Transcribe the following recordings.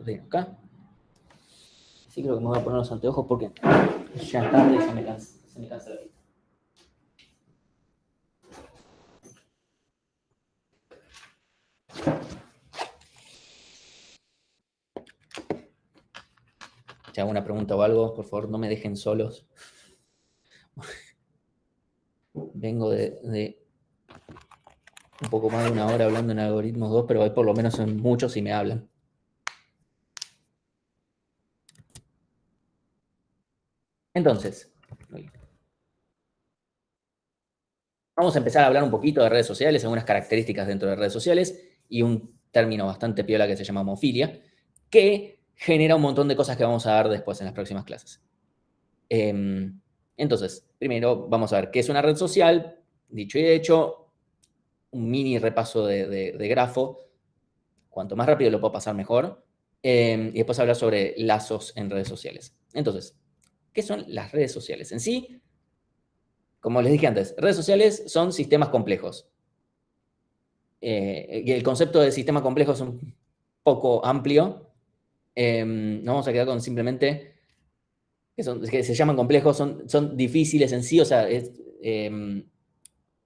de acá. Sí, creo que me voy a poner los anteojos porque ya es tarde y se me cansa la vista. Si hago una pregunta o algo, por favor, no me dejen solos. Vengo de un poco más de una hora hablando en Algoritmos 2, pero hoy por lo menos son muchos y me hablan. Entonces, vamos a empezar a hablar un poquito de redes sociales, algunas características dentro de redes sociales y un término bastante piola que se llama homofilia, que genera un montón de cosas que vamos a ver después en las próximas clases. Entonces, primero vamos a ver qué es una red social, dicho y hecho, un mini repaso de grafo. Cuanto más rápido lo puedo pasar, mejor. Y después hablar sobre lazos en redes sociales. Entonces, ¿qué son las redes sociales? En sí, como les dije antes, redes sociales son sistemas complejos. El concepto de sistema complejo es un poco amplio. Nos vamos a quedar con simplemente que se llaman complejos, son difíciles en sí, o sea,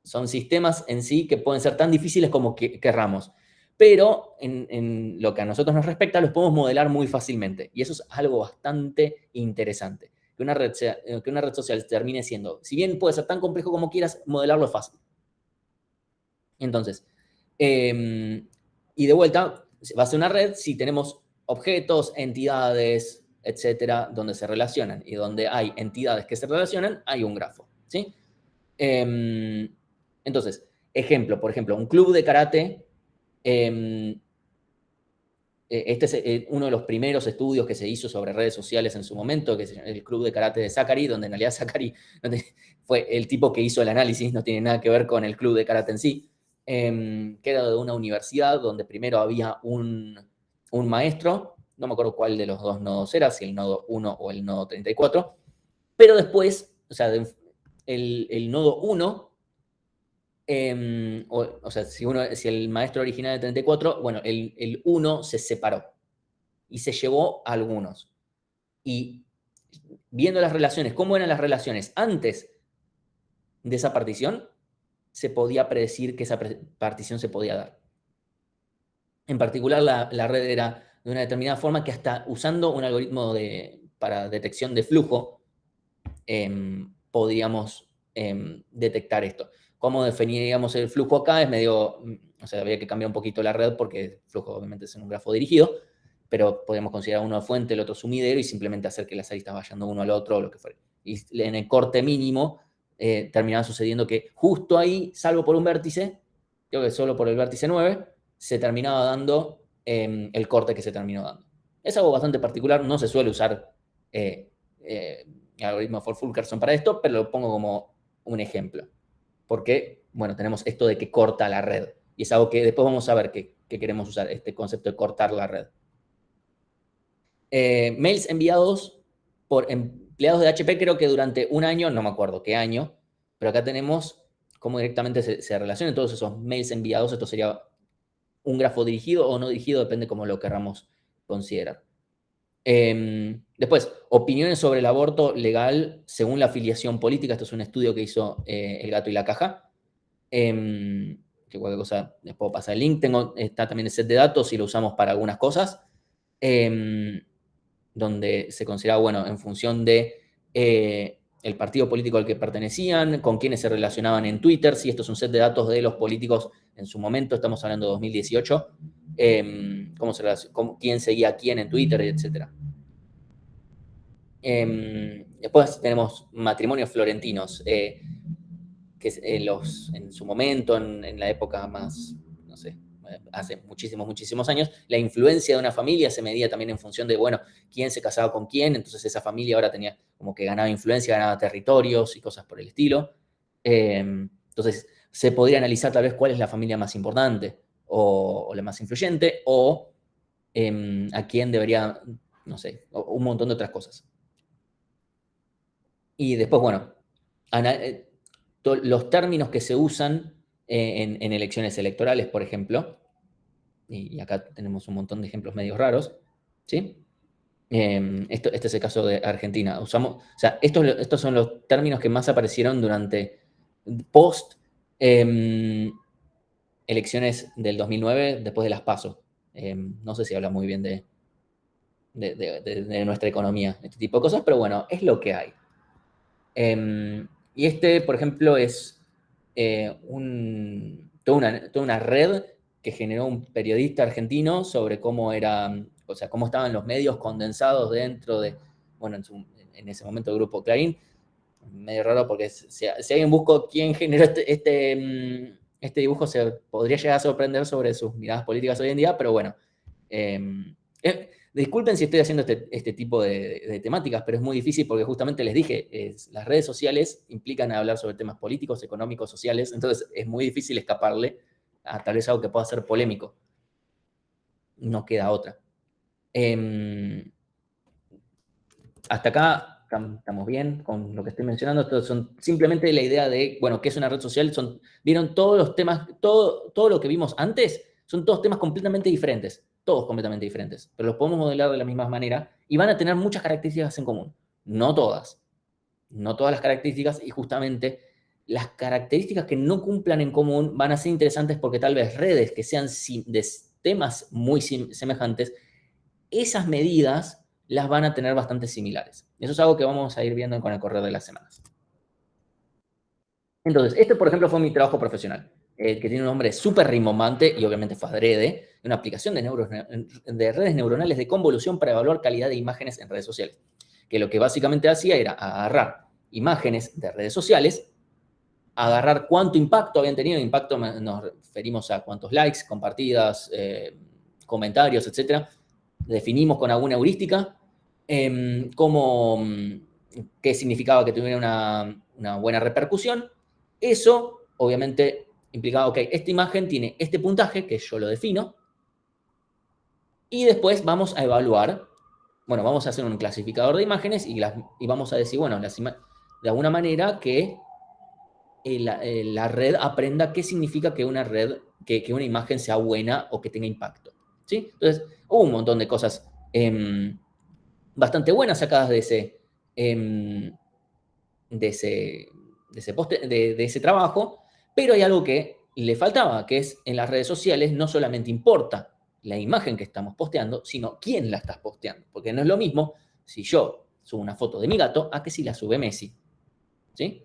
son sistemas en sí que pueden ser tan difíciles como querramos. Pero en lo que a nosotros nos respecta, los podemos modelar muy fácilmente. Y eso es algo bastante interesante. Que una red social termine siendo, si bien puede ser tan complejo como quieras, modelarlo es fácil. Entonces, y de vuelta, va a ser una red si tenemos objetos, entidades, etcétera, donde se relacionan. Y donde hay entidades que se relacionan, hay un grafo. ¿Sí? Entonces, ejemplo, por ejemplo, un club de karate. Este es uno de los primeros estudios que se hizo sobre redes sociales en su momento, que es el club de karate de Zachary, donde en realidad Zachary fue el tipo que hizo el análisis, no tiene nada que ver con el club de karate en sí, que era de una universidad donde primero había un maestro, no me acuerdo cuál de los dos nodos era, si el nodo 1 o el nodo 34, pero después, o sea, el nodo 1 o sea, si el maestro original de 34, bueno, el 1 se separó y se llevó a algunos. Y viendo las relaciones, cómo eran las relaciones antes de esa partición, se podía predecir que esa partición se podía dar. En particular, la red era de una determinada forma que hasta usando un algoritmo para detección de flujo, podríamos detectar esto. ¿Cómo definiríamos el flujo acá? Es medio, o sea, habría que cambiar un poquito la red porque el flujo obviamente es en un grafo dirigido, pero podemos considerar uno fuente, el otro sumidero y simplemente hacer que las aristas vayan de uno al otro o lo que fuera. Y en el corte mínimo terminaba sucediendo que justo ahí, salvo por un vértice, creo que solo por el vértice 9, se terminaba dando el corte que se terminó dando. Es algo bastante particular, no se suele usar algoritmo for Fulkerson para esto, pero lo pongo como un ejemplo. Porque, bueno, tenemos esto de que corta la red. Y es algo que después vamos a ver que queremos usar, este concepto de cortar la red. Mails enviados por empleados de HP, creo que durante un año, no me acuerdo qué año, pero acá tenemos cómo directamente se relacionan todos esos mails enviados. Esto sería un grafo dirigido o no dirigido, depende cómo lo queramos considerar. Después, opiniones sobre el aborto legal según la afiliación política. Esto es un estudio que hizo El Gato y la Caja. Que cualquier cosa les puedo pasar el link. Está también el set de datos y lo usamos para algunas cosas. Donde se considera, bueno, en función de el partido político al que pertenecían, con quiénes se relacionaban en Twitter. Si esto es un set de datos de los políticos en su momento, estamos hablando de 2018. Quién seguía a quién en Twitter, etc. Después tenemos matrimonios florentinos, que en su momento, en la época más, no sé, hace muchísimos años, la influencia de una familia se medía también en función de, bueno, quién se casaba con quién, entonces esa familia ahora tenía como que ganaba influencia, ganaba territorios y cosas por el estilo. Entonces se podría analizar tal vez cuál es la familia más importante o la más influyente o a quién debería, no sé, un montón de otras cosas. Y después, bueno, los términos que se usan en elecciones electorales, por ejemplo, y acá tenemos un montón de ejemplos medios raros, ¿sí? Este es el caso de Argentina. Usamos, o sea, estos son los términos que más aparecieron durante post elecciones del 2009, después de las PASO. No sé si habla muy bien de nuestra economía, este tipo de cosas, pero bueno, es lo que hay. Y por ejemplo, es toda una red que generó un periodista argentino sobre cómo o sea, cómo estaban los medios condensados dentro de, bueno, en ese momento el grupo Clarín. Medio raro porque si alguien busca quién generó este dibujo, se podría llegar a sorprender sobre sus miradas políticas hoy en día, pero bueno. Disculpen si estoy haciendo este tipo de temáticas, pero es muy difícil porque justamente les dije, las redes sociales implican hablar sobre temas políticos, económicos, sociales, entonces es muy difícil escaparle a tal vez algo que pueda ser polémico. No queda otra. Hasta acá estamos bien con lo que estoy mencionando. Esto son simplemente la idea de, bueno, ¿qué es una red social? Vieron todos los temas, todo lo que vimos antes, son todos temas completamente diferentes, todos completamente diferentes, pero los podemos modelar de la misma manera y van a tener muchas características en común. No todas, no todas las características, y justamente las características que no cumplan en común van a ser interesantes porque tal vez redes que sean de temas muy semejantes, esas medidas las van a tener bastante similares. Eso es algo que vamos a ir viendo con el correr de las semanas. Entonces, este, por ejemplo, fue mi trabajo profesional, que tiene un nombre súper rimbombante y obviamente fue adrede, una aplicación de redes neuronales de convolución para evaluar calidad de imágenes en redes sociales, que lo que básicamente hacía era agarrar imágenes de redes sociales, agarrar cuánto impacto habían tenido. Impacto nos referimos a cuántos likes, compartidas, comentarios, etcétera. Definimos con alguna heurística qué significaba que tuviera una buena repercusión. Eso, obviamente, implicaba, ok, esta imagen tiene este puntaje, que yo lo defino, y después vamos a evaluar, bueno, vamos a hacer un clasificador de imágenes y vamos a decir, bueno, de alguna manera que la red aprenda qué significa que una una imagen sea buena o que tenga impacto. ¿Sí? Entonces, hubo un montón de cosas bastante buenas sacadas em, de ese trabajo, pero hay algo que le faltaba, que es en las redes sociales no solamente importa la imagen que estamos posteando, sino quién la estás posteando. Porque no es lo mismo si yo subo una foto de mi gato a que si la sube Messi. ¿Sí?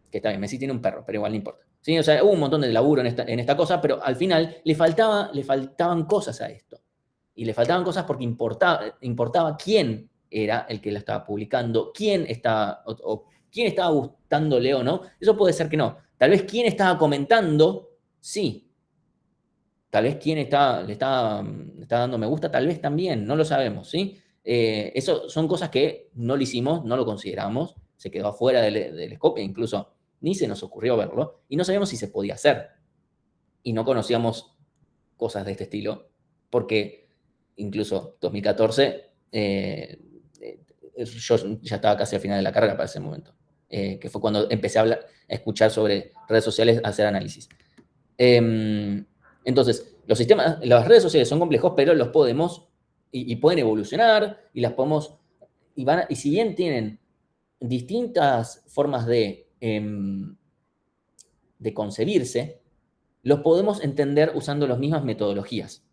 Que está bien, Messi tiene un perro, pero igual no importa. ¿Sí? O sea, hubo un montón de laburo en esta cosa, pero al final le faltaban cosas a esto. Y le faltaban cosas porque importaba quién era el que la estaba publicando, quién estaba gustándole o no. Eso puede ser que no. Tal vez quién estaba comentando, sí. Tal vez quién le está dando me gusta, tal vez también, no lo sabemos, ¿sí? Eso son cosas que no lo hicimos, no lo consideramos, se quedó afuera del scope, e incluso ni se nos ocurrió verlo, y no sabíamos si se podía hacer. Y no conocíamos cosas de este estilo, porque incluso 2014, yo ya estaba casi al final de la carrera para ese momento, que fue cuando empecé a escuchar sobre redes sociales, a hacer análisis. Entonces, las redes sociales son complejos, pero los podemos y pueden evolucionar y las podemos, y si bien tienen distintas formas de concebirse, los podemos entender usando las mismas metodologías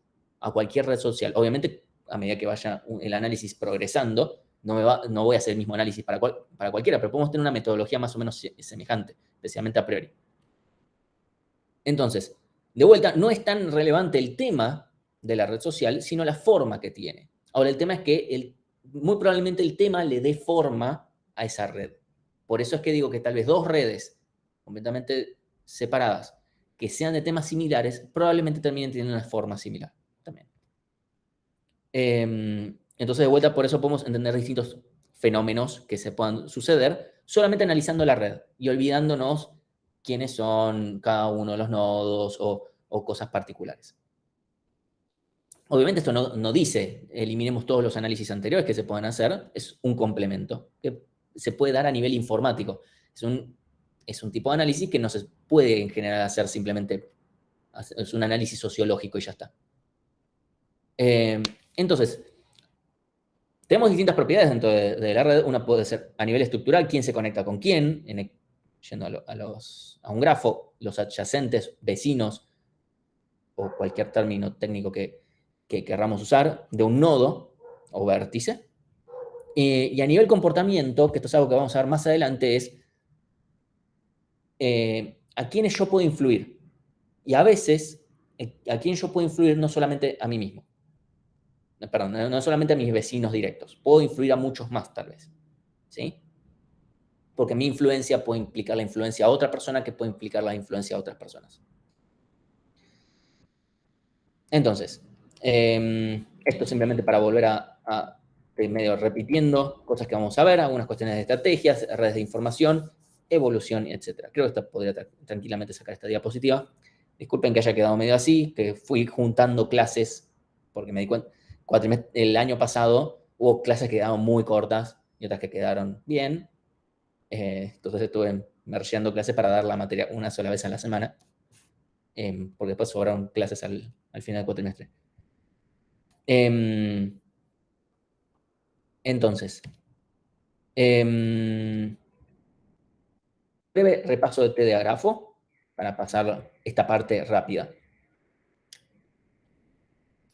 a cualquier red social. Obviamente, a medida que vaya el análisis progresando, no voy a hacer el mismo análisis para cualquiera, pero podemos tener una metodología más o menos semejante, especialmente a priori. Entonces, de vuelta, no es tan relevante el tema de la red social, sino la forma que tiene. Ahora, el tema es que muy probablemente el tema le dé forma a esa red. Por eso es que digo que tal vez dos redes completamente separadas, que sean de temas similares, probablemente terminen teniendo una forma similar también. Entonces, de vuelta, por eso podemos entender distintos fenómenos que se puedan suceder solamente analizando la red y olvidándonos quiénes son cada uno de los nodos o cosas particulares. Obviamente esto no dice eliminemos todos los análisis anteriores que se puedan hacer, es un complemento que se puede dar a nivel informático. Es un tipo de análisis que no se puede en general hacer simplemente, es un análisis sociológico y ya está. Entonces, tenemos distintas propiedades dentro de la red. Una puede ser a nivel estructural, quién se conecta con quién, yendo a un grafo, los adyacentes, vecinos, o cualquier término técnico que querramos usar, de un nodo o vértice. Y a nivel comportamiento, que esto es algo que vamos a ver más adelante, es a quiénes yo puedo influir. Y a veces, a quién yo puedo influir no solamente a mí mismo. Perdón, no solamente a mis vecinos directos. Puedo influir a muchos más, tal vez. ¿Sí? Porque mi influencia puede implicar la influencia a otra persona que puede implicar la influencia a otras personas. Entonces, esto simplemente para volver a medio repitiendo cosas que vamos a ver, algunas cuestiones de estrategias, redes de información, evolución, etc. Creo que esto podría tranquilamente sacar esta diapositiva. Disculpen que haya quedado medio así, que fui juntando clases, porque me di cuenta, el año pasado hubo clases que quedaron muy cortas y otras que quedaron bien. Entonces estuve mergeando clases para dar la materia una sola vez a la semana, porque después sobraron clases al final del cuatrimestre. Entonces, breve repaso de T de grafo para pasar esta parte rápida.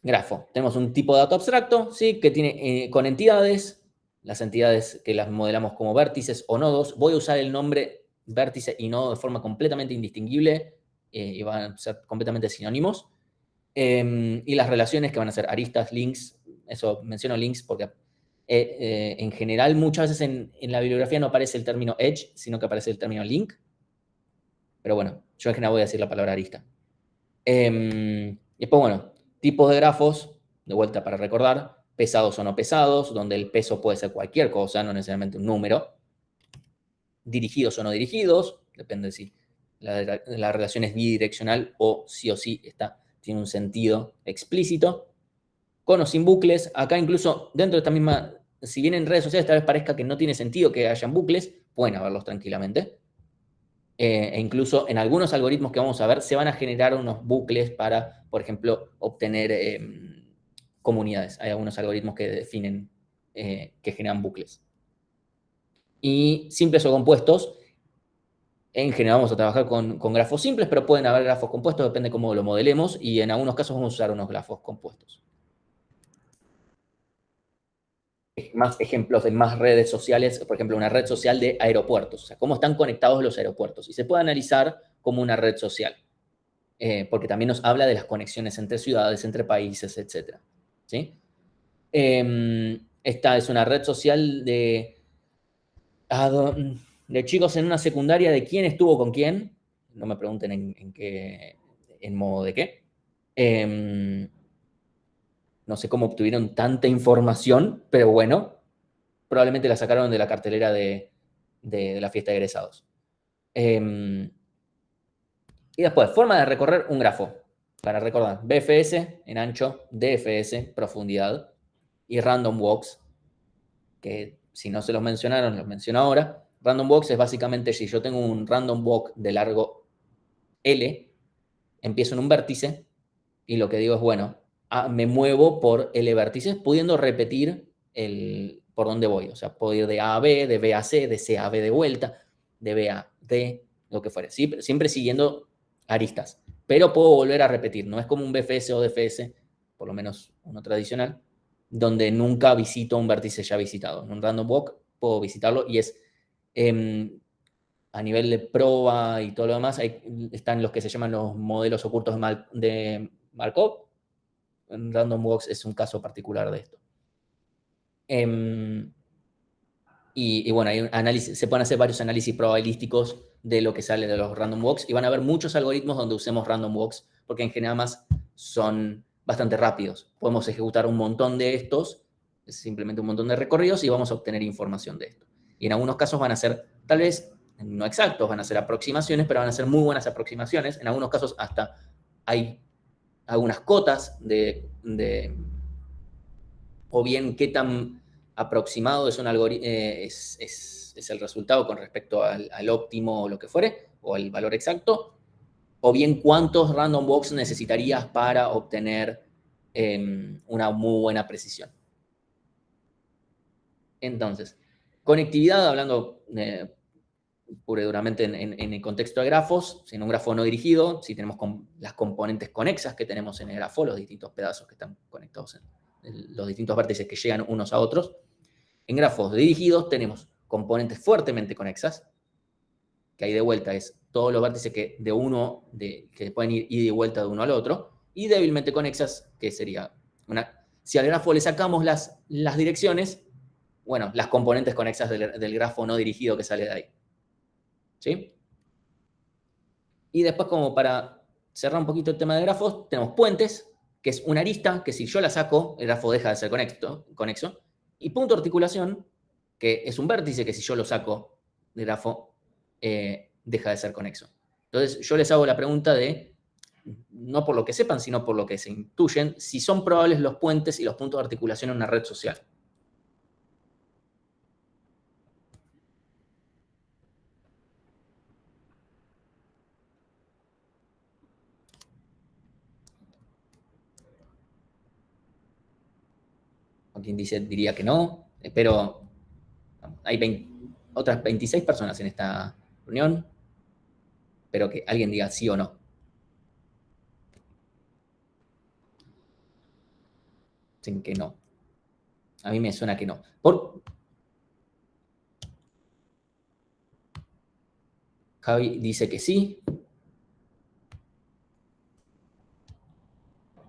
Grafo. Tenemos un tipo de dato abstracto, ¿sí? Que tiene con entidades, las entidades que las modelamos como vértices o nodos. Voy a usar el nombre vértice y nodo de forma completamente indistinguible y van a ser completamente sinónimos. Y las relaciones que van a ser aristas, links. Eso menciono links porque en general muchas veces en la bibliografía no aparece el término edge, sino que aparece el término link. Pero bueno, yo en general voy a decir la palabra arista. Después, bueno, tipos de grafos, de vuelta para recordar, pesados o no pesados, donde el peso puede ser cualquier cosa, no necesariamente un número. Dirigidos o no dirigidos, depende si la relación es bidireccional o sí tiene un sentido explícito. Con o sin bucles, acá incluso dentro de esta misma, si bien en redes sociales tal vez parezca que no tiene sentido que hayan bucles, pueden haberlos tranquilamente. E incluso en algunos algoritmos que vamos a ver se van a generar unos bucles para, por ejemplo, obtener comunidades. Hay algunos algoritmos que definen, que generan bucles. Y simples o compuestos, en general vamos a trabajar con grafos simples, pero pueden haber grafos compuestos, depende cómo lo modelemos, y en algunos casos vamos a usar unos grafos compuestos. Más ejemplos de más redes sociales, por ejemplo, una red social de aeropuertos, o sea, cómo están conectados los aeropuertos, y se puede analizar como una red social, porque también nos habla de las conexiones entre ciudades, entre países, etc. ¿Sí? Esta es una red social de chicos en una secundaria de quién estuvo con quién, no me pregunten en modo de qué. No sé cómo obtuvieron tanta información, pero bueno, probablemente la sacaron de la cartelera de la fiesta de egresados. Y después, forma de recorrer un grafo. Para recordar, BFS en ancho, DFS, profundidad, y random walks, que si no se los mencionaron, los menciono ahora. Random walks es básicamente si yo tengo un random walk de largo L, empiezo en un vértice, y lo que digo es, bueno, me muevo por L vértices, pudiendo repetir por dónde voy. O sea, puedo ir de A a B, de B a C, de C a B de vuelta, de B a D, lo que fuere. ¿Sí? Siempre siguiendo aristas. Pero puedo volver a repetir. No es como un BFS o DFS, por lo menos uno tradicional, donde nunca visito un vértice ya visitado. En un random walk puedo visitarlo y es... a nivel de prueba y todo lo demás, están los que se llaman los modelos ocultos de Markov. Random walks es un caso particular de esto. Y bueno, se pueden hacer varios análisis probabilísticos de lo que sale de los random walks y van a haber muchos algoritmos donde usemos random walks porque en general más son bastante rápidos. Podemos ejecutar un montón de estos, es simplemente un montón de recorridos y vamos a obtener información de esto. Y en algunos casos van a ser, tal vez no exactos, van a ser aproximaciones, pero van a ser muy buenas aproximaciones. En algunos casos hasta hay algunas cotas o bien qué tan aproximado es un algoritmo, es el resultado con respecto al óptimo o lo que fuere, o al valor exacto, o bien cuántos random walks necesitarías para obtener una muy buena precisión. Entonces, conectividad, hablando pura y duramente en el contexto de grafos, en un grafo no dirigido, si tenemos las componentes conexas que tenemos en el grafo, los distintos pedazos que están conectados los distintos vértices que llegan unos a otros. En grafos dirigidos tenemos componentes fuertemente conexas, que ahí de vuelta es todos los vértices que pueden ir ida y vuelta de uno al otro, y débilmente conexas, que sería si al grafo le sacamos las direcciones, bueno, las componentes conexas del grafo no dirigido que sale de ahí. ¿Sí? Y después, como para cerrar un poquito el tema de grafos, tenemos puentes, que es una arista, que si yo la saco, el grafo deja de ser conexo. Y punto de articulación, que es un vértice que si yo lo saco del grafo, deja de ser conexo. Entonces, yo les hago la pregunta de, no por lo que sepan, sino por lo que se intuyen, si son probables los puentes y los puntos de articulación en una red social. Quien diría que no, pero hay otras 26 personas en esta reunión, pero que alguien diga sí o no. Dicen que no. A mí me suena que no. Javi dice que sí.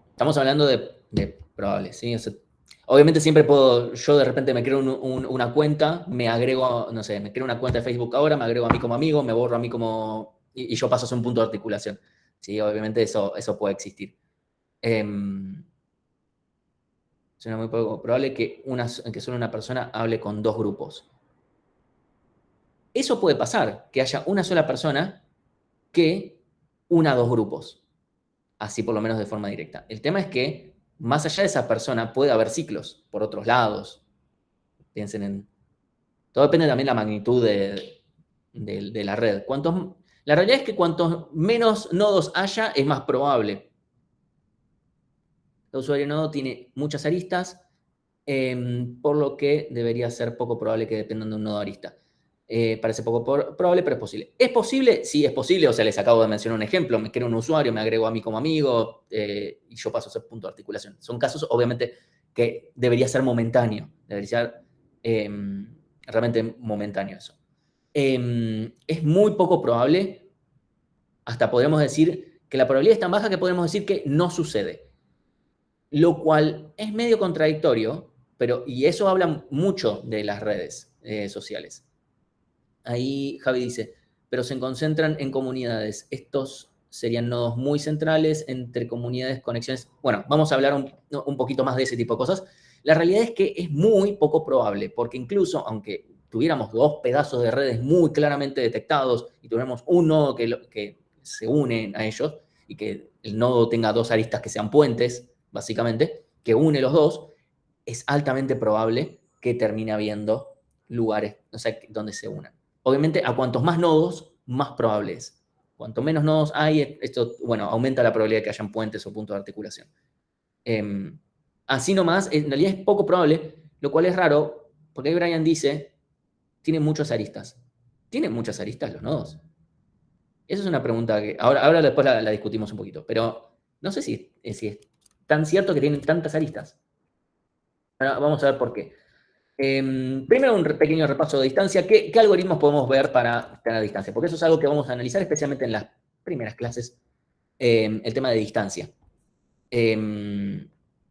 Estamos hablando de probables, ¿sí? O sea, obviamente siempre yo de repente me creo una cuenta, me agrego, no sé, me creo una cuenta de Facebook ahora, me agrego a mí como amigo, me borro a mí como, y yo paso a ser un punto de articulación. Sí, obviamente eso puede existir. Suena muy poco probable que solo una persona hable con dos grupos. Eso puede pasar, que haya una sola persona que una a dos grupos. Así por lo menos de forma directa. El tema es que más allá de esa persona puede haber ciclos por otros lados. Piensen en... Todo depende también de la magnitud de la red. La realidad es que cuantos menos nodos haya, es más probable. El usuario nodo tiene muchas aristas, por lo que debería ser poco probable que dependan de un nodo arista. Parece poco probable, pero es posible. ¿Es posible? Sí, es posible. O sea, les acabo de mencionar un ejemplo. Me creo un usuario, me agrego a mí como amigo y yo paso a ser punto de articulación. Son casos, obviamente, que debería ser momentáneo. Debería ser realmente momentáneo eso. Es muy poco probable. Hasta podríamos decir que la probabilidad es tan baja que podemos decir que no sucede. Lo cual es medio contradictorio, y eso habla mucho de las redes sociales. Ahí Javi dice, pero se concentran en comunidades. Estos serían nodos muy centrales entre comunidades, conexiones. Bueno, vamos a hablar un poquito más de ese tipo de cosas. La realidad es que es muy poco probable, porque incluso aunque tuviéramos dos pedazos de redes muy claramente detectados y tuviéramos un nodo que se une a ellos y que el nodo tenga dos aristas que sean puentes, básicamente, que une los dos, es altamente probable que termine habiendo lugares, o sea, donde se unan. Obviamente, a cuantos más nodos, más probable es. Cuanto menos nodos hay, esto, bueno, aumenta la probabilidad de que hayan puentes o puntos de articulación. Así nomás, en realidad es poco probable, lo cual es raro, porque ahí Brian dice, tienen muchas aristas. ¿Tienen muchas aristas los nodos? Esa es una pregunta que ahora después la discutimos un poquito, pero no sé si es tan cierto que tienen tantas aristas. Ahora vamos a ver por qué. Primero un pequeño repaso de distancia. ¿Qué algoritmos podemos ver para tener distancia? Porque eso es algo que vamos a analizar especialmente en las primeras clases, el tema de distancia.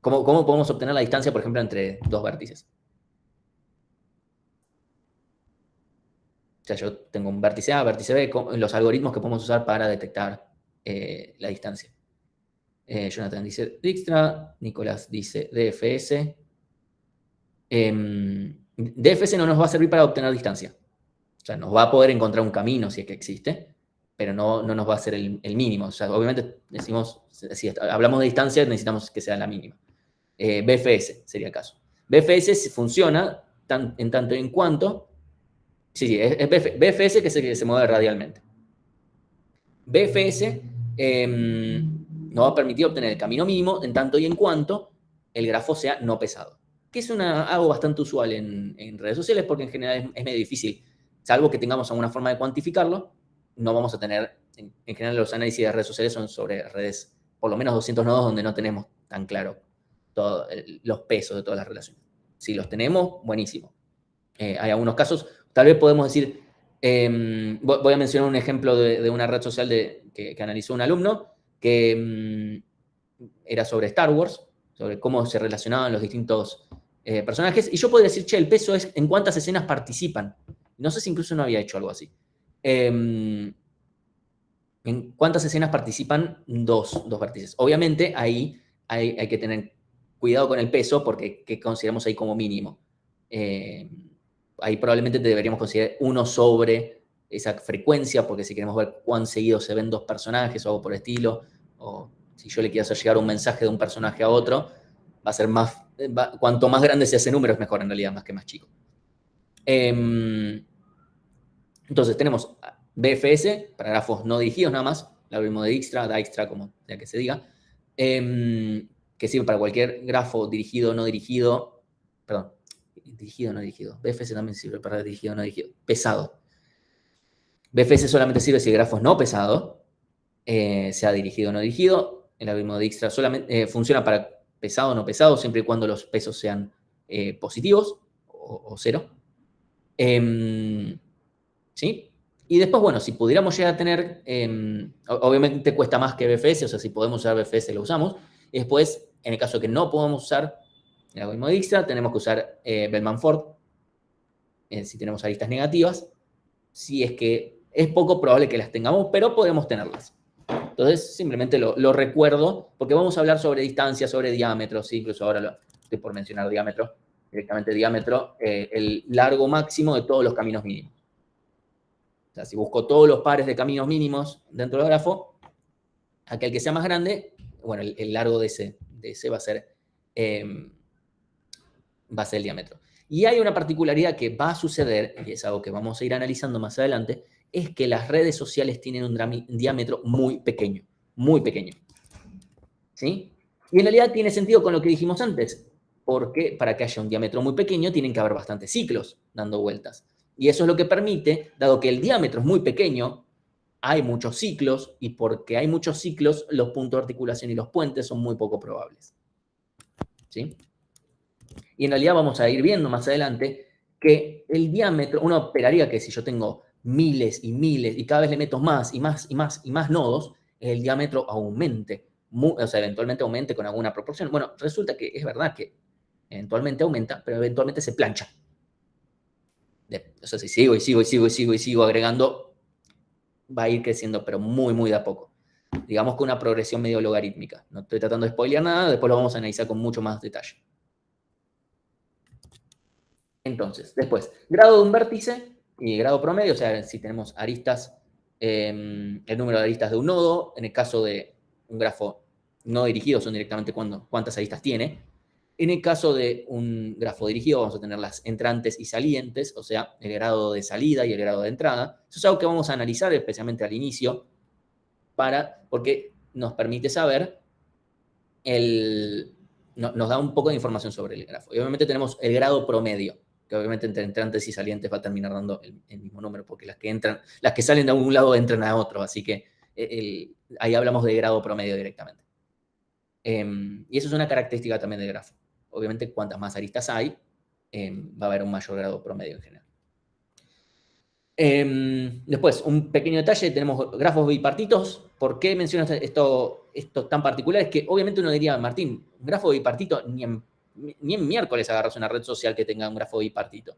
¿Cómo podemos obtener la distancia, por ejemplo, entre dos vértices? O sea, yo tengo un vértice A, vértice B, los algoritmos que podemos usar para detectar la distancia. Jonathan dice Dijkstra, Nicolás dice DFS. DFS no nos va a servir para obtener distancia. O sea, nos va a poder encontrar un camino si es que existe, pero no nos va a ser el mínimo. O sea, obviamente decimos, si hablamos de distancia, necesitamos que sea la mínima. BFS sería el caso. BFS funciona en tanto y en cuanto... Sí, es BFS que se mueve radialmente. BFS nos va a permitir obtener el camino mínimo en tanto y en cuanto el grafo sea no pesado. Que es algo bastante usual en redes sociales porque en general es medio difícil. Salvo que tengamos alguna forma de cuantificarlo, no vamos a tener, en general los análisis de redes sociales son sobre redes, por lo menos 200 nodos donde no tenemos tan claro los pesos de todas las relaciones. Si los tenemos, buenísimo. Hay algunos casos, tal vez podemos decir, voy a mencionar un ejemplo de una red social que analizó un alumno, que era sobre Star Wars, sobre cómo se relacionaban los distintos personajes, y yo podría decir, che, el peso es en cuántas escenas participan. No sé si incluso no había hecho algo así. En cuántas escenas participan dos vértices. Obviamente ahí hay que tener cuidado con el peso porque ¿qué consideramos ahí como mínimo? Ahí probablemente deberíamos considerar 1 sobre esa frecuencia, porque si queremos ver cuán seguido se ven dos personajes o algo por el estilo, o si yo le quiero hacer llegar un mensaje de un personaje a otro, va a ser más, cuanto más grande sea ese número es mejor en realidad, más que más chico. Entonces tenemos BFS para grafos no dirigidos nada más, el algoritmo de Dijkstra, como sea que se diga, que sirve para cualquier grafo dirigido, no dirigido, perdón, dirigido, no dirigido. BFS también sirve para dirigido, no dirigido. Pesado. BFS solamente sirve si el grafo es no pesado, sea dirigido o no dirigido. El algoritmo de Dijkstra solamente funciona para pesado o no pesado, siempre y cuando los pesos sean positivos o cero. ¿Sí? Y después, bueno, si pudiéramos llegar a tener, obviamente cuesta más que BFS, o sea, si podemos usar BFS lo usamos. Y después, en el caso de que no podamos usar el algoritmo de Dijkstra, tenemos que usar Bellman-Ford, si tenemos aristas negativas, si es que es poco probable que las tengamos, pero podemos tenerlas. Entonces, simplemente lo recuerdo, porque vamos a hablar sobre distancia, sobre diámetro, ¿sí? Incluso ahora estoy por mencionar diámetro, directamente diámetro, el largo máximo de todos los caminos mínimos. O sea, si busco todos los pares de caminos mínimos dentro del grafo, aquel que sea más grande, bueno, el largo de ese va a ser el diámetro. Y hay una particularidad que va a suceder, y es algo que vamos a ir analizando más adelante, es que las redes sociales tienen un diámetro muy pequeño, muy pequeño. ¿Sí? Y en realidad tiene sentido con lo que dijimos antes, porque para que haya un diámetro muy pequeño tienen que haber bastantes ciclos dando vueltas. Y eso es lo que permite, dado que el diámetro es muy pequeño, hay muchos ciclos, y porque hay muchos ciclos, los puntos de articulación y los puentes son muy poco probables. ¿Sí? Y en realidad vamos a ir viendo más adelante que el diámetro, uno esperaría que si yo tengo miles y miles y cada vez le meto más y más y más y más nodos, el diámetro aumente, o sea, eventualmente aumente con alguna proporción. Bueno, resulta que es verdad que eventualmente aumenta, pero eventualmente se plancha. O sea, si sigo y sigo y sigo y sigo y sigo agregando, va a ir creciendo, pero muy, muy de a poco. Digamos que una progresión medio logarítmica. No estoy tratando de spoilear nada, después lo vamos a analizar con mucho más detalle. Entonces, después, grado de un vértice y grado promedio, o sea, si tenemos aristas, el número de aristas de un nodo, en el caso de un grafo no dirigido son directamente cuántas aristas tiene. En el caso de un grafo dirigido vamos a tener las entrantes y salientes, o sea, el grado de salida y el grado de entrada. Eso es algo que vamos a analizar especialmente al inicio, porque nos permite saber, nos da un poco de información sobre el grafo. Y obviamente tenemos el grado promedio, que obviamente entre entrantes y salientes va a terminar dando el mismo número, porque las que salen de un lado entran a otro, así que ahí hablamos de grado promedio directamente. Y eso es una característica también del grafo. Obviamente, cuantas más aristas hay, va a haber un mayor grado promedio en general. Después, un pequeño detalle, tenemos grafos bipartitos. ¿Por qué menciono esto tan particular? Es que obviamente uno diría, Martín, un grafo bipartito, ni en miércoles agarras una red social que tenga un grafo bipartito.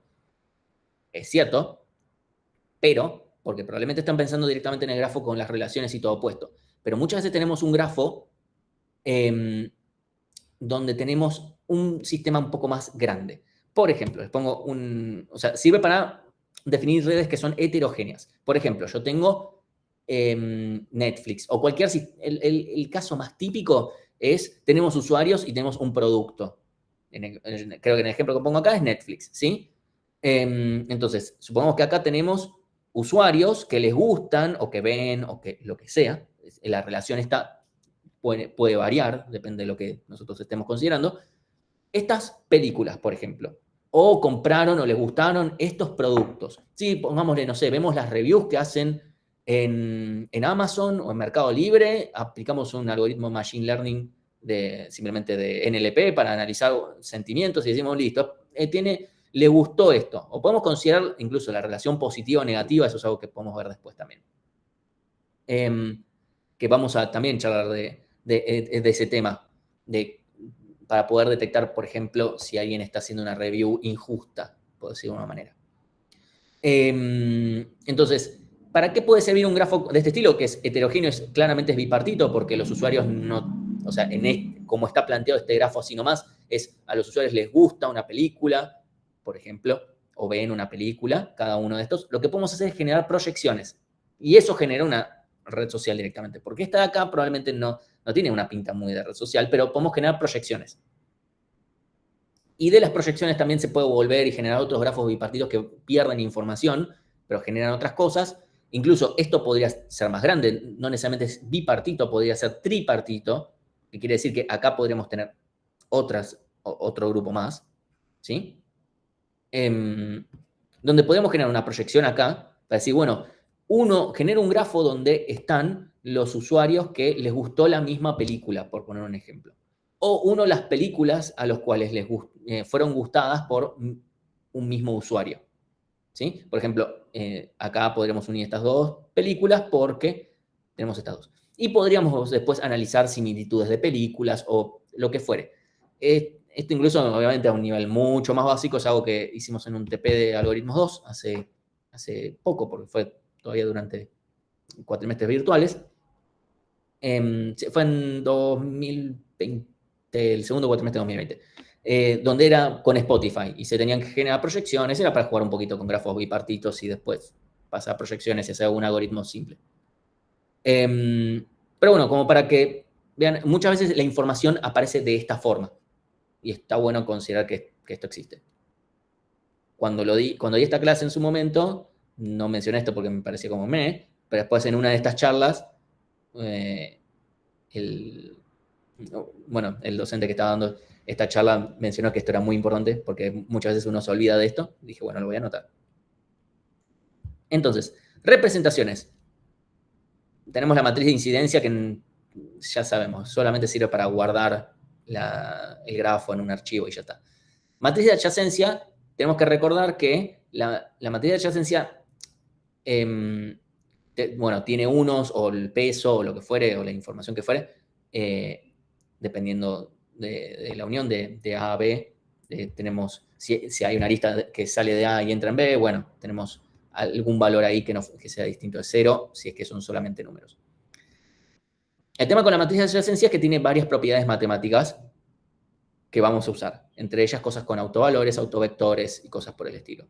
Es cierto, pero, porque probablemente están pensando directamente en el grafo con las relaciones y todo puesto. Pero muchas veces tenemos un grafo donde tenemos un sistema un poco más grande. Por ejemplo, les pongo o sea, sirve para definir redes que son heterogéneas. Por ejemplo, yo tengo Netflix o cualquier... El caso más típico es, tenemos usuarios y tenemos un producto. Creo que en el ejemplo que pongo acá es Netflix, ¿sí? Entonces, supongamos que acá tenemos usuarios que les gustan o que ven o que lo que sea. La relación puede variar, depende de lo que nosotros estemos considerando. estas películas, por ejemplo, o compraron o les gustaron estos productos. Sí, pongámosle, no sé, vemos las reviews que hacen en Amazon o en Mercado Libre, aplicamos un algoritmo Machine Learning simplemente de NLP para analizar sentimientos y decimos, listo, le gustó esto. O podemos considerar incluso la relación positiva o negativa, eso es algo que podemos ver después también. Que vamos a también charlar de ese tema, para poder detectar, por ejemplo, si alguien está haciendo una review injusta, por decirlo de una manera. Entonces, ¿para qué puede servir un grafo de este estilo? Que es heterogéneo, claramente es bipartito, porque los usuarios no, o sea, como está planteado este grafo así nomás, a los usuarios les gusta una película, por ejemplo, o ven una película, cada uno de estos. Lo que podemos hacer es generar proyecciones. Y eso genera una red social directamente. Porque esta de acá probablemente no tiene una pinta muy de red social, pero podemos generar proyecciones. Y de las proyecciones también se puede volver y generar otros grafos bipartitos que pierden información, pero generan otras cosas. Incluso esto podría ser más grande, no necesariamente es bipartito, podría ser tripartito, que quiere decir que acá podríamos tener otro grupo más, ¿sí? Donde podemos generar una proyección acá, para decir, bueno, genera un grafo donde están los usuarios que les gustó la misma película, por poner un ejemplo. O las películas a los cuales fueron gustadas por un mismo usuario. ¿Sí? Por ejemplo, acá podríamos unir estas dos películas porque tenemos estas dos. Y podríamos después analizar similitudes de películas o lo que fuere. Esto incluso, obviamente, a un nivel mucho más básico, es algo que hicimos en un TP de Algoritmos 2 hace poco, porque fue todavía durante cuatrimestres virtuales. Fue en 2020, el segundo cuatrimestre de 2020, donde era con Spotify y se tenían que generar proyecciones, era para jugar un poquito con grafos bipartitos y después pasar proyecciones y hacer un algoritmo simple. Pero bueno, como para que vean, muchas veces la información aparece de esta forma y está bueno considerar que esto existe. Cuando di esta clase en su momento, no mencioné esto porque me parecía como pero después en una de estas charlas, el docente que estaba dando esta charla mencionó que esto era muy importante porque muchas veces uno se olvida de esto. Dije, bueno, lo voy a anotar. Entonces, representaciones. Tenemos la matriz de incidencia que ya sabemos, solamente sirve para guardar el grafo en un archivo y ya está. Matriz de adyacencia, tenemos que recordar que la matriz de adyacencia tiene unos o el peso o lo que fuere, o la información que fuere, dependiendo de la unión de A a B. Tenemos, si hay una arista que sale de A y entra en B, bueno, tenemos algún valor ahí que sea distinto de 0, si es que son solamente números. El tema con la matriz de adyacencia es que tiene varias propiedades matemáticas que vamos a usar, entre ellas cosas con autovalores, autovectores y cosas por el estilo.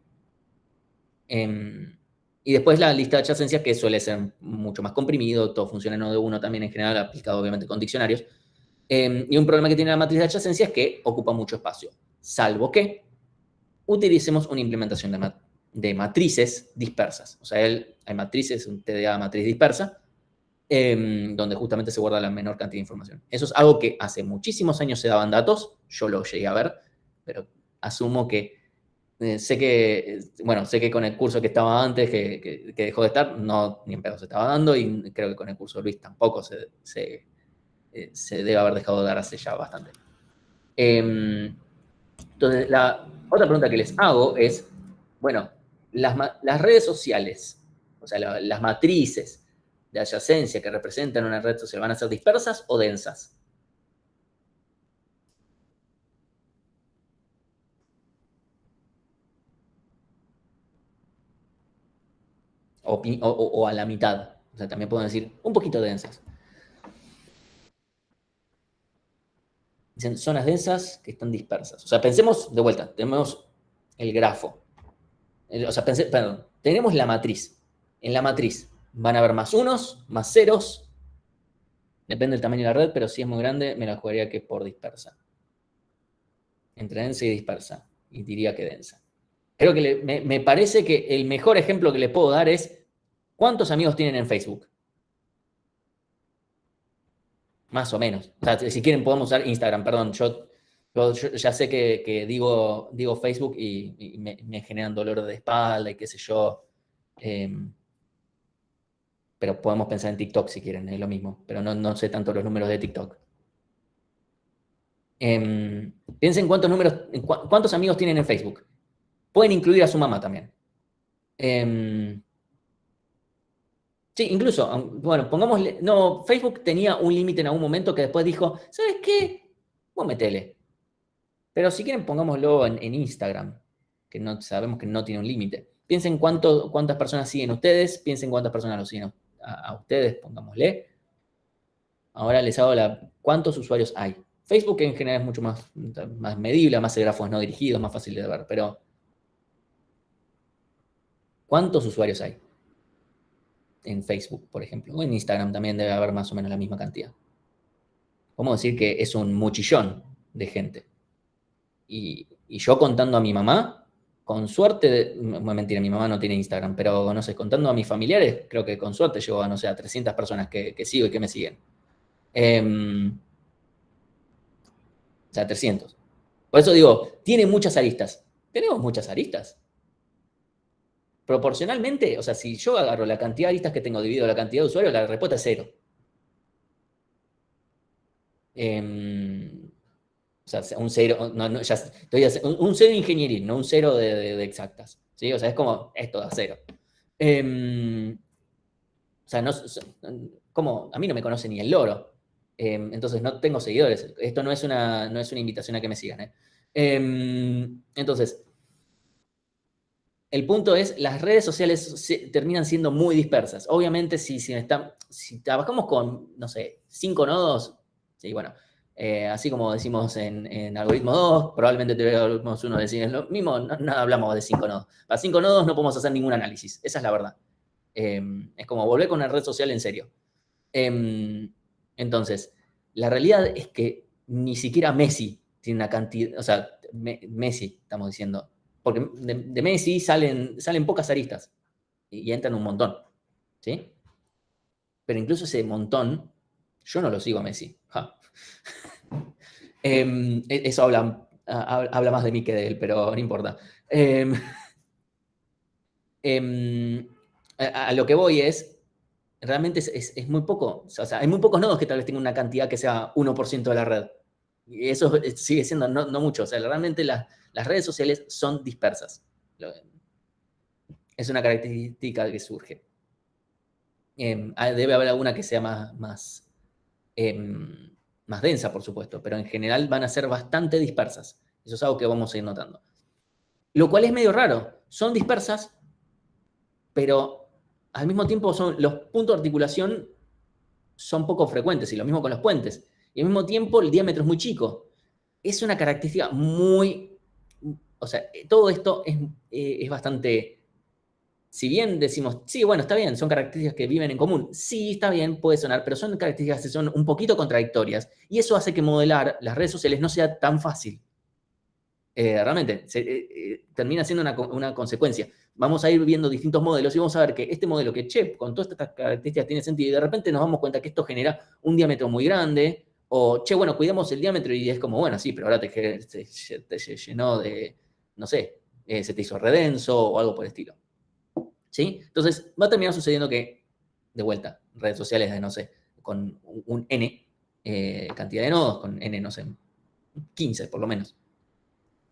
Y después la lista de adyacencias, que suele ser mucho más comprimido, todo funciona en O(1) también en general, aplicado obviamente con diccionarios. Y un problema que tiene la matriz de adyacencia es que ocupa mucho espacio, salvo que utilicemos una implementación de matrices dispersas. O sea, hay matrices, un TDA matriz dispersa, donde justamente se guarda la menor cantidad de información. Eso es algo que hace muchísimos años se daban datos, yo lo llegué a ver, pero asumo que sé que con el curso que estaba antes, que dejó de estar, no, ni en pedo se estaba dando, y creo que con el curso de Luis tampoco se debe haber dejado de dar hace ya bastante. Entonces, la otra pregunta que les hago es, bueno, las redes sociales, o sea, las matrices de adyacencia que representan una red social, ¿van a ser dispersas o densas? O a la mitad. O sea, también pueden decir un poquito densas. Dicen zonas densas que están dispersas. O sea, pensemos de vuelta, tenemos el grafo. O sea, tenemos la matriz. En la matriz van a haber más unos, más ceros. Depende del tamaño de la red, pero si es muy grande, me la jugaría que por dispersa. Entre densa y dispersa. Y diría que densa. Creo que me parece que el mejor ejemplo que le puedo dar es ¿cuántos amigos tienen en Facebook? Más o menos. O sea, si quieren podemos usar Instagram, perdón, yo Yo ya sé que digo Facebook y me generan dolor de espalda y qué sé yo. Pero podemos pensar en TikTok si quieren, es lo mismo. Pero no sé tanto los números de TikTok. Piensen cuántos amigos tienen en Facebook. Pueden incluir a su mamá también. Sí, incluso, bueno, pongámosle, no, Facebook tenía un límite en algún momento que después dijo, ¿sabes qué? Vos metele. Pero si quieren, pongámoslo en Instagram, que no, sabemos que no tiene un límite. Piensen cuántas personas siguen ustedes, piensen cuántas personas los siguen a ustedes, pongámosle. Ahora les hago cuántos usuarios hay. Facebook en general es mucho más medible, más el grafo es no dirigido, es más fácil de ver, pero ¿cuántos usuarios hay en Facebook, por ejemplo? O en Instagram también debe haber más o menos la misma cantidad. Vamos a decir que es un muchillón de gente. Y yo contando a mi mamá, con suerte, mentira, mi mamá no tiene Instagram, pero no sé, contando a mis familiares, creo que con suerte llego a, no sé, a 300 personas que sigo y que me siguen. O sea, 300. Por eso digo, tiene muchas aristas. Tenemos muchas aristas. Proporcionalmente, o sea, si yo agarro la cantidad de aristas que tengo dividido la cantidad de usuarios, la respuesta es cero. O sea, un cero, no, ya estoy un cero ingenieril, no un cero de exactas. ¿Sí? O sea, es como esto da cero. O sea, como a mí no me conoce ni el loro. Entonces no tengo seguidores. Esto no es una invitación a que me sigan. Entonces, el punto es, las redes sociales terminan siendo muy dispersas. Obviamente, si trabajamos con, no sé, 5 nodos, sí, bueno, así como decimos en algoritmo 2, probablemente en algoritmo 1 decimos lo mismo, no hablamos de 5 nodos. Para 5 nodos no podemos hacer ningún análisis, esa es la verdad. Es como volver con una red social en serio. Entonces, la realidad es que ni siquiera Messi tiene una cantidad, o sea, Messi, estamos diciendo, porque de Messi salen pocas aristas y entran un montón, ¿sí? Pero incluso ese montón, yo no lo sigo a Messi. Ja. Eso habla más de mí que de él, pero no importa. Em, a lo que voy realmente es muy poco. O sea, hay muy pocos nodos que tal vez tengan una cantidad que sea 1% de la red. Y eso sigue siendo no mucho. O sea, realmente las redes sociales son dispersas. Es una característica que surge. Debe haber alguna que sea más densa, por supuesto, pero en general van a ser bastante dispersas. Eso es algo que vamos a ir notando. Lo cual es medio raro. Son dispersas, pero al mismo tiempo los puntos de articulación son poco frecuentes, y lo mismo con los puentes. Y al mismo tiempo el diámetro es muy chico. Es una característica muy... O sea, todo esto es bastante... Si bien decimos, sí, bueno, está bien, son características que viven en común. Sí, está bien, puede sonar, pero son características que son un poquito contradictorias. Y eso hace que modelar las redes sociales no sea tan fácil. Realmente, termina siendo una consecuencia. Vamos a ir viendo distintos modelos y vamos a ver que este modelo que, con todas estas características tiene sentido y de repente nos damos cuenta que esto genera un diámetro muy grande o, bueno, cuidamos el diámetro y es como, bueno, sí, pero ahora se llenó de, no sé, se te hizo redenso o algo por el estilo. ¿Sí? Entonces va a terminar sucediendo que, de vuelta, redes sociales de, no sé, con un N cantidad de nodos, con N, no sé, 15 por lo menos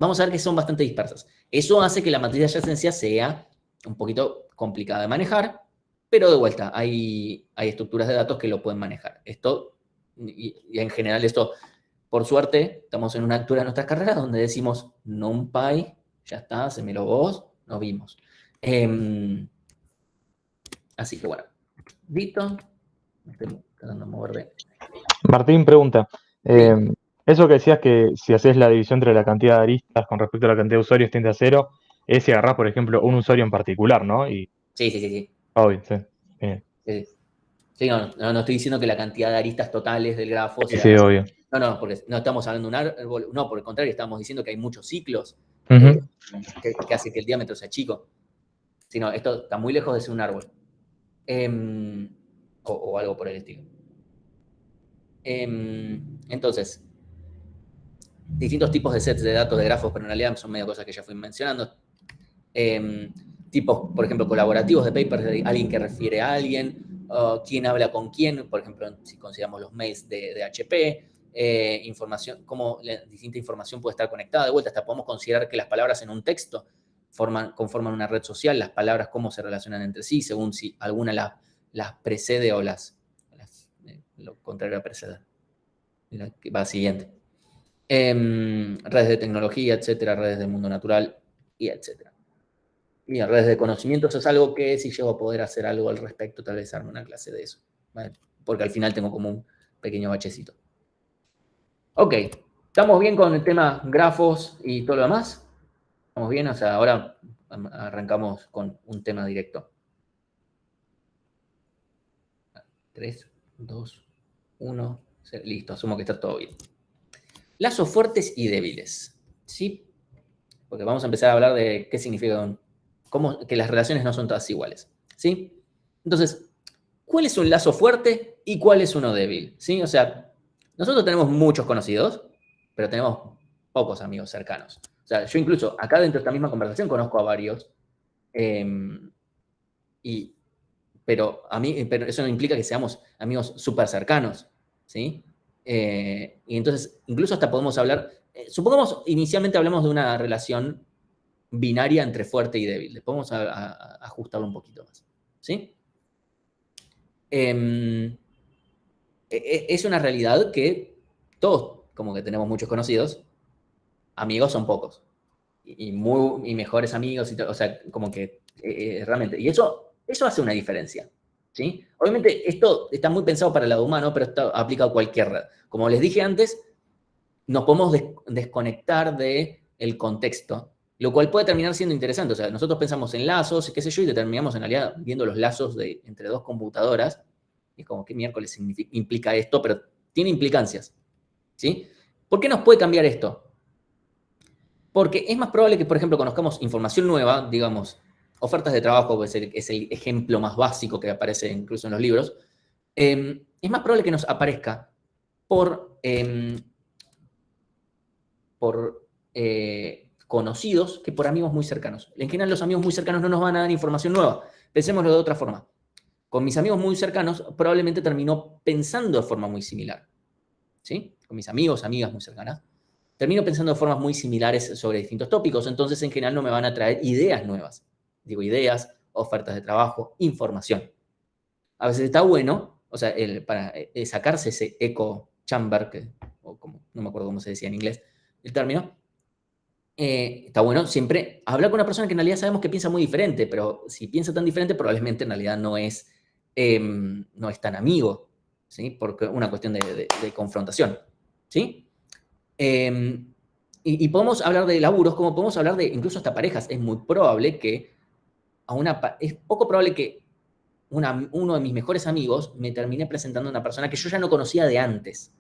vamos a ver que son bastante dispersas. Eso hace que la matriz adyacencia sea un poquito complicada de manejar, pero de vuelta, hay estructuras de datos que lo pueden manejar. Esto, y en general esto, por suerte, estamos en una altura de nuestras carreras donde decimos NumPy, ya está, se me lo vos, nos vimos. Así que bueno, Vito, me estoy tratando de mover de... Martín pregunta, Sí, eso que decías que si haces la división entre la cantidad de aristas con respecto a la cantidad de usuarios tiende a cero, es si agarrás, por ejemplo, un usuario en particular, ¿no? Y, sí, sí, sí, sí. obvio, sí. Bien. Sí. Sí, no estoy diciendo que la cantidad de aristas totales del grafo Sí, sea... sí, obvio. No, porque no estamos hablando de un árbol, no, por el contrario, estamos diciendo que hay muchos ciclos Ujú. que hace que el diámetro sea chico. Sino, esto está muy lejos de ser un árbol. O algo por el estilo. Entonces, distintos tipos de sets de datos de grafos, pero en realidad son medio cosas que ya fui mencionando. Tipos, por ejemplo, colaborativos de papers, de alguien que refiere a alguien, quién habla con quién, por ejemplo, si consideramos los mails de HP, información, cómo la distinta información puede estar conectada. De vuelta, hasta podemos considerar que las palabras en un texto conforman una red social, las palabras cómo se relacionan entre sí, según si alguna las precede o lo contrario a preceder. Que va siguiente. Redes de tecnología, etcétera, redes del mundo natural, y etcétera. Y redes de conocimientos es algo que si llego a poder hacer algo al respecto, tal vez arme una clase de eso, ¿vale? Porque al final tengo como un pequeño bachecito. Ok, ¿estamos bien con el tema grafos y todo lo demás? ¿Estamos bien? O sea, ahora arrancamos con un tema directo. 3, 2, 1, listo, asumo que está todo bien. Lazos fuertes y débiles, ¿sí? Porque vamos a empezar a hablar de qué significa que las relaciones no son todas iguales, ¿sí? Entonces, ¿cuál es un lazo fuerte y cuál es uno débil? ¿Sí? O sea, nosotros tenemos muchos conocidos, pero tenemos pocos amigos cercanos. O sea, yo incluso acá dentro de esta misma conversación conozco a varios, pero eso no implica que seamos amigos súper cercanos, ¿sí? Y entonces, incluso hasta podemos hablar, supongamos inicialmente hablamos de una relación binaria entre fuerte y débil. Después vamos a ajustarlo un poquito más, ¿sí? Es una realidad que todos, como que tenemos muchos conocidos, amigos son pocos. Y mejores amigos, o sea, como que realmente. Y eso hace una diferencia, ¿sí? Obviamente, esto está muy pensado para el lado humano, pero esto aplica a cualquier red. Como les dije antes, nos podemos desconectar del contexto, lo cual puede terminar siendo interesante. O sea, nosotros pensamos en lazos, qué sé yo, y terminamos en realidad viendo los lazos entre dos computadoras. Y es como, ¿qué miércoles implica esto? Pero tiene implicancias, ¿sí? ¿Por qué nos puede cambiar esto? Porque es más probable que, por ejemplo, conozcamos información nueva, digamos, ofertas de trabajo, es el ejemplo más básico que aparece incluso en los libros. Es más probable que nos aparezca por conocidos que por amigos muy cercanos. En general, los amigos muy cercanos no nos van a dar información nueva. Pensémoslo de otra forma. Con mis amigos muy cercanos, probablemente termino pensando de forma muy similar, ¿sí? Con mis amigos, amigas muy cercanas, termino pensando de formas muy similares sobre distintos tópicos. Entonces, en general, no me van a traer ideas nuevas. Digo, ideas, ofertas de trabajo, información. A veces está bueno, o sea, para sacarse ese echo chamber, no me acuerdo cómo se decía en inglés el término, está bueno siempre hablar con una persona que en realidad sabemos que piensa muy diferente, pero si piensa tan diferente, probablemente en realidad no es tan amigo, ¿sí? Porque una cuestión de confrontación, ¿sí? Y podemos hablar de laburos, como podemos hablar de incluso hasta parejas. Es muy probable que es poco probable que uno de mis mejores amigos me termine presentando a una persona que yo ya no conocía de antes.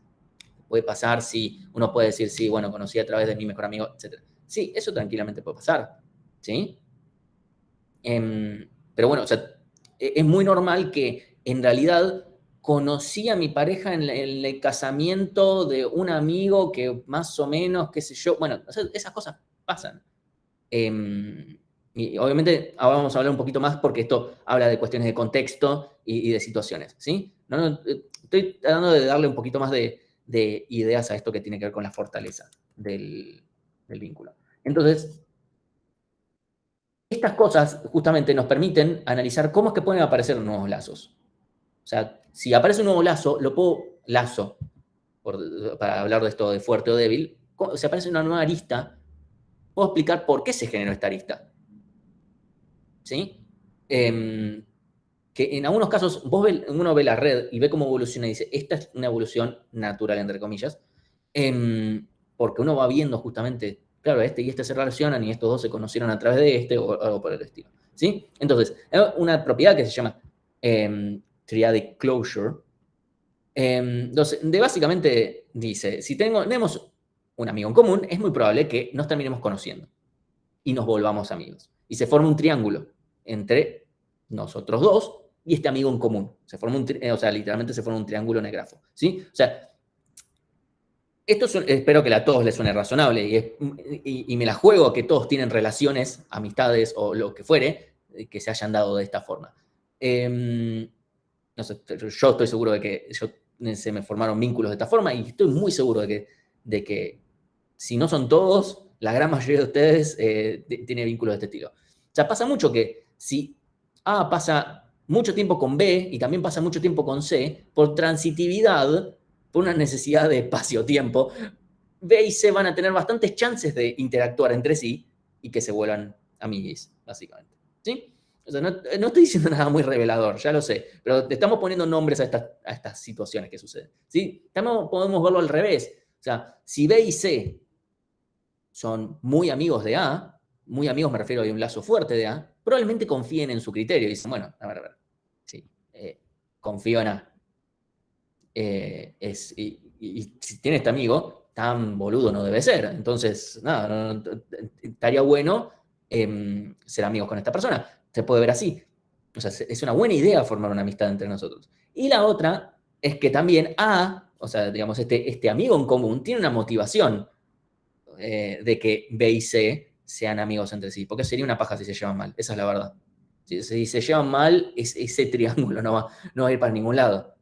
Puede pasar, sí, uno puede decir, sí, bueno, conocí a través de mi mejor amigo, etc. Sí, eso tranquilamente puede pasar, ¿sí? Pero bueno, o sea, es muy normal que en realidad conocí a mi pareja en el casamiento de un amigo que más o menos, qué sé yo, bueno, o sea, esas cosas pasan. Y obviamente ahora vamos a hablar un poquito más porque esto habla de cuestiones de contexto y de situaciones, ¿sí? Estoy tratando de darle un poquito más de ideas a esto que tiene que ver con la fortaleza del vínculo. Entonces, estas cosas justamente nos permiten analizar cómo es que pueden aparecer nuevos lazos. O sea, si aparece un nuevo lazo, para hablar de esto de fuerte o débil, si aparece una nueva arista, puedo explicar por qué se generó esta arista. ¿Sí? Que en algunos casos uno ve la red y ve cómo evoluciona y dice, esta es una evolución natural, entre comillas, porque uno va viendo justamente, claro, este y este se relacionan y estos dos se conocieron a través de este o algo por el estilo. ¿Sí? Entonces, hay una propiedad que se llama triadic closure, donde básicamente dice, si tenemos un amigo en común, es muy probable que nos terminemos conociendo y nos volvamos amigos. Y se forma un triángulo entre nosotros dos y este amigo en común. O sea, literalmente se forma un triángulo en el grafo, ¿sí? O sea, espero que a todos les suene razonable y me la juego a que todos tienen relaciones, amistades o lo que fuere, que se hayan dado de esta forma. No sé, yo estoy seguro de que se me formaron vínculos de esta forma y estoy muy seguro de que si no son todos, la gran mayoría de ustedes tiene vínculos de este estilo. O sea, pasa mucho que si A pasa mucho tiempo con B y también pasa mucho tiempo con C, por transitividad, por una necesidad de espacio-tiempo, B y C van a tener bastantes chances de interactuar entre sí y que se vuelvan amiguis, básicamente. ¿Sí? O sea, no estoy diciendo nada muy revelador, ya lo sé, pero te estamos poniendo nombres a estas situaciones que suceden. ¿Sí? Podemos verlo al revés. O sea, si B y C son muy amigos de A, muy amigos me refiero a un lazo fuerte de A, probablemente confíen en su criterio y dicen, bueno, a ver, sí, confío en A. Y si tiene este amigo, tan boludo no debe ser. Entonces, nada, estaría bueno ser amigos con esta persona. Se puede ver así. O sea, es una buena idea formar una amistad entre nosotros. Y la otra es que también A, o sea, digamos, este amigo en común tiene una motivación de que B y C sean amigos entre sí, porque sería una paja si se llevan mal, esa es la verdad. Si se llevan mal, ese triángulo no va a ir para ningún lado.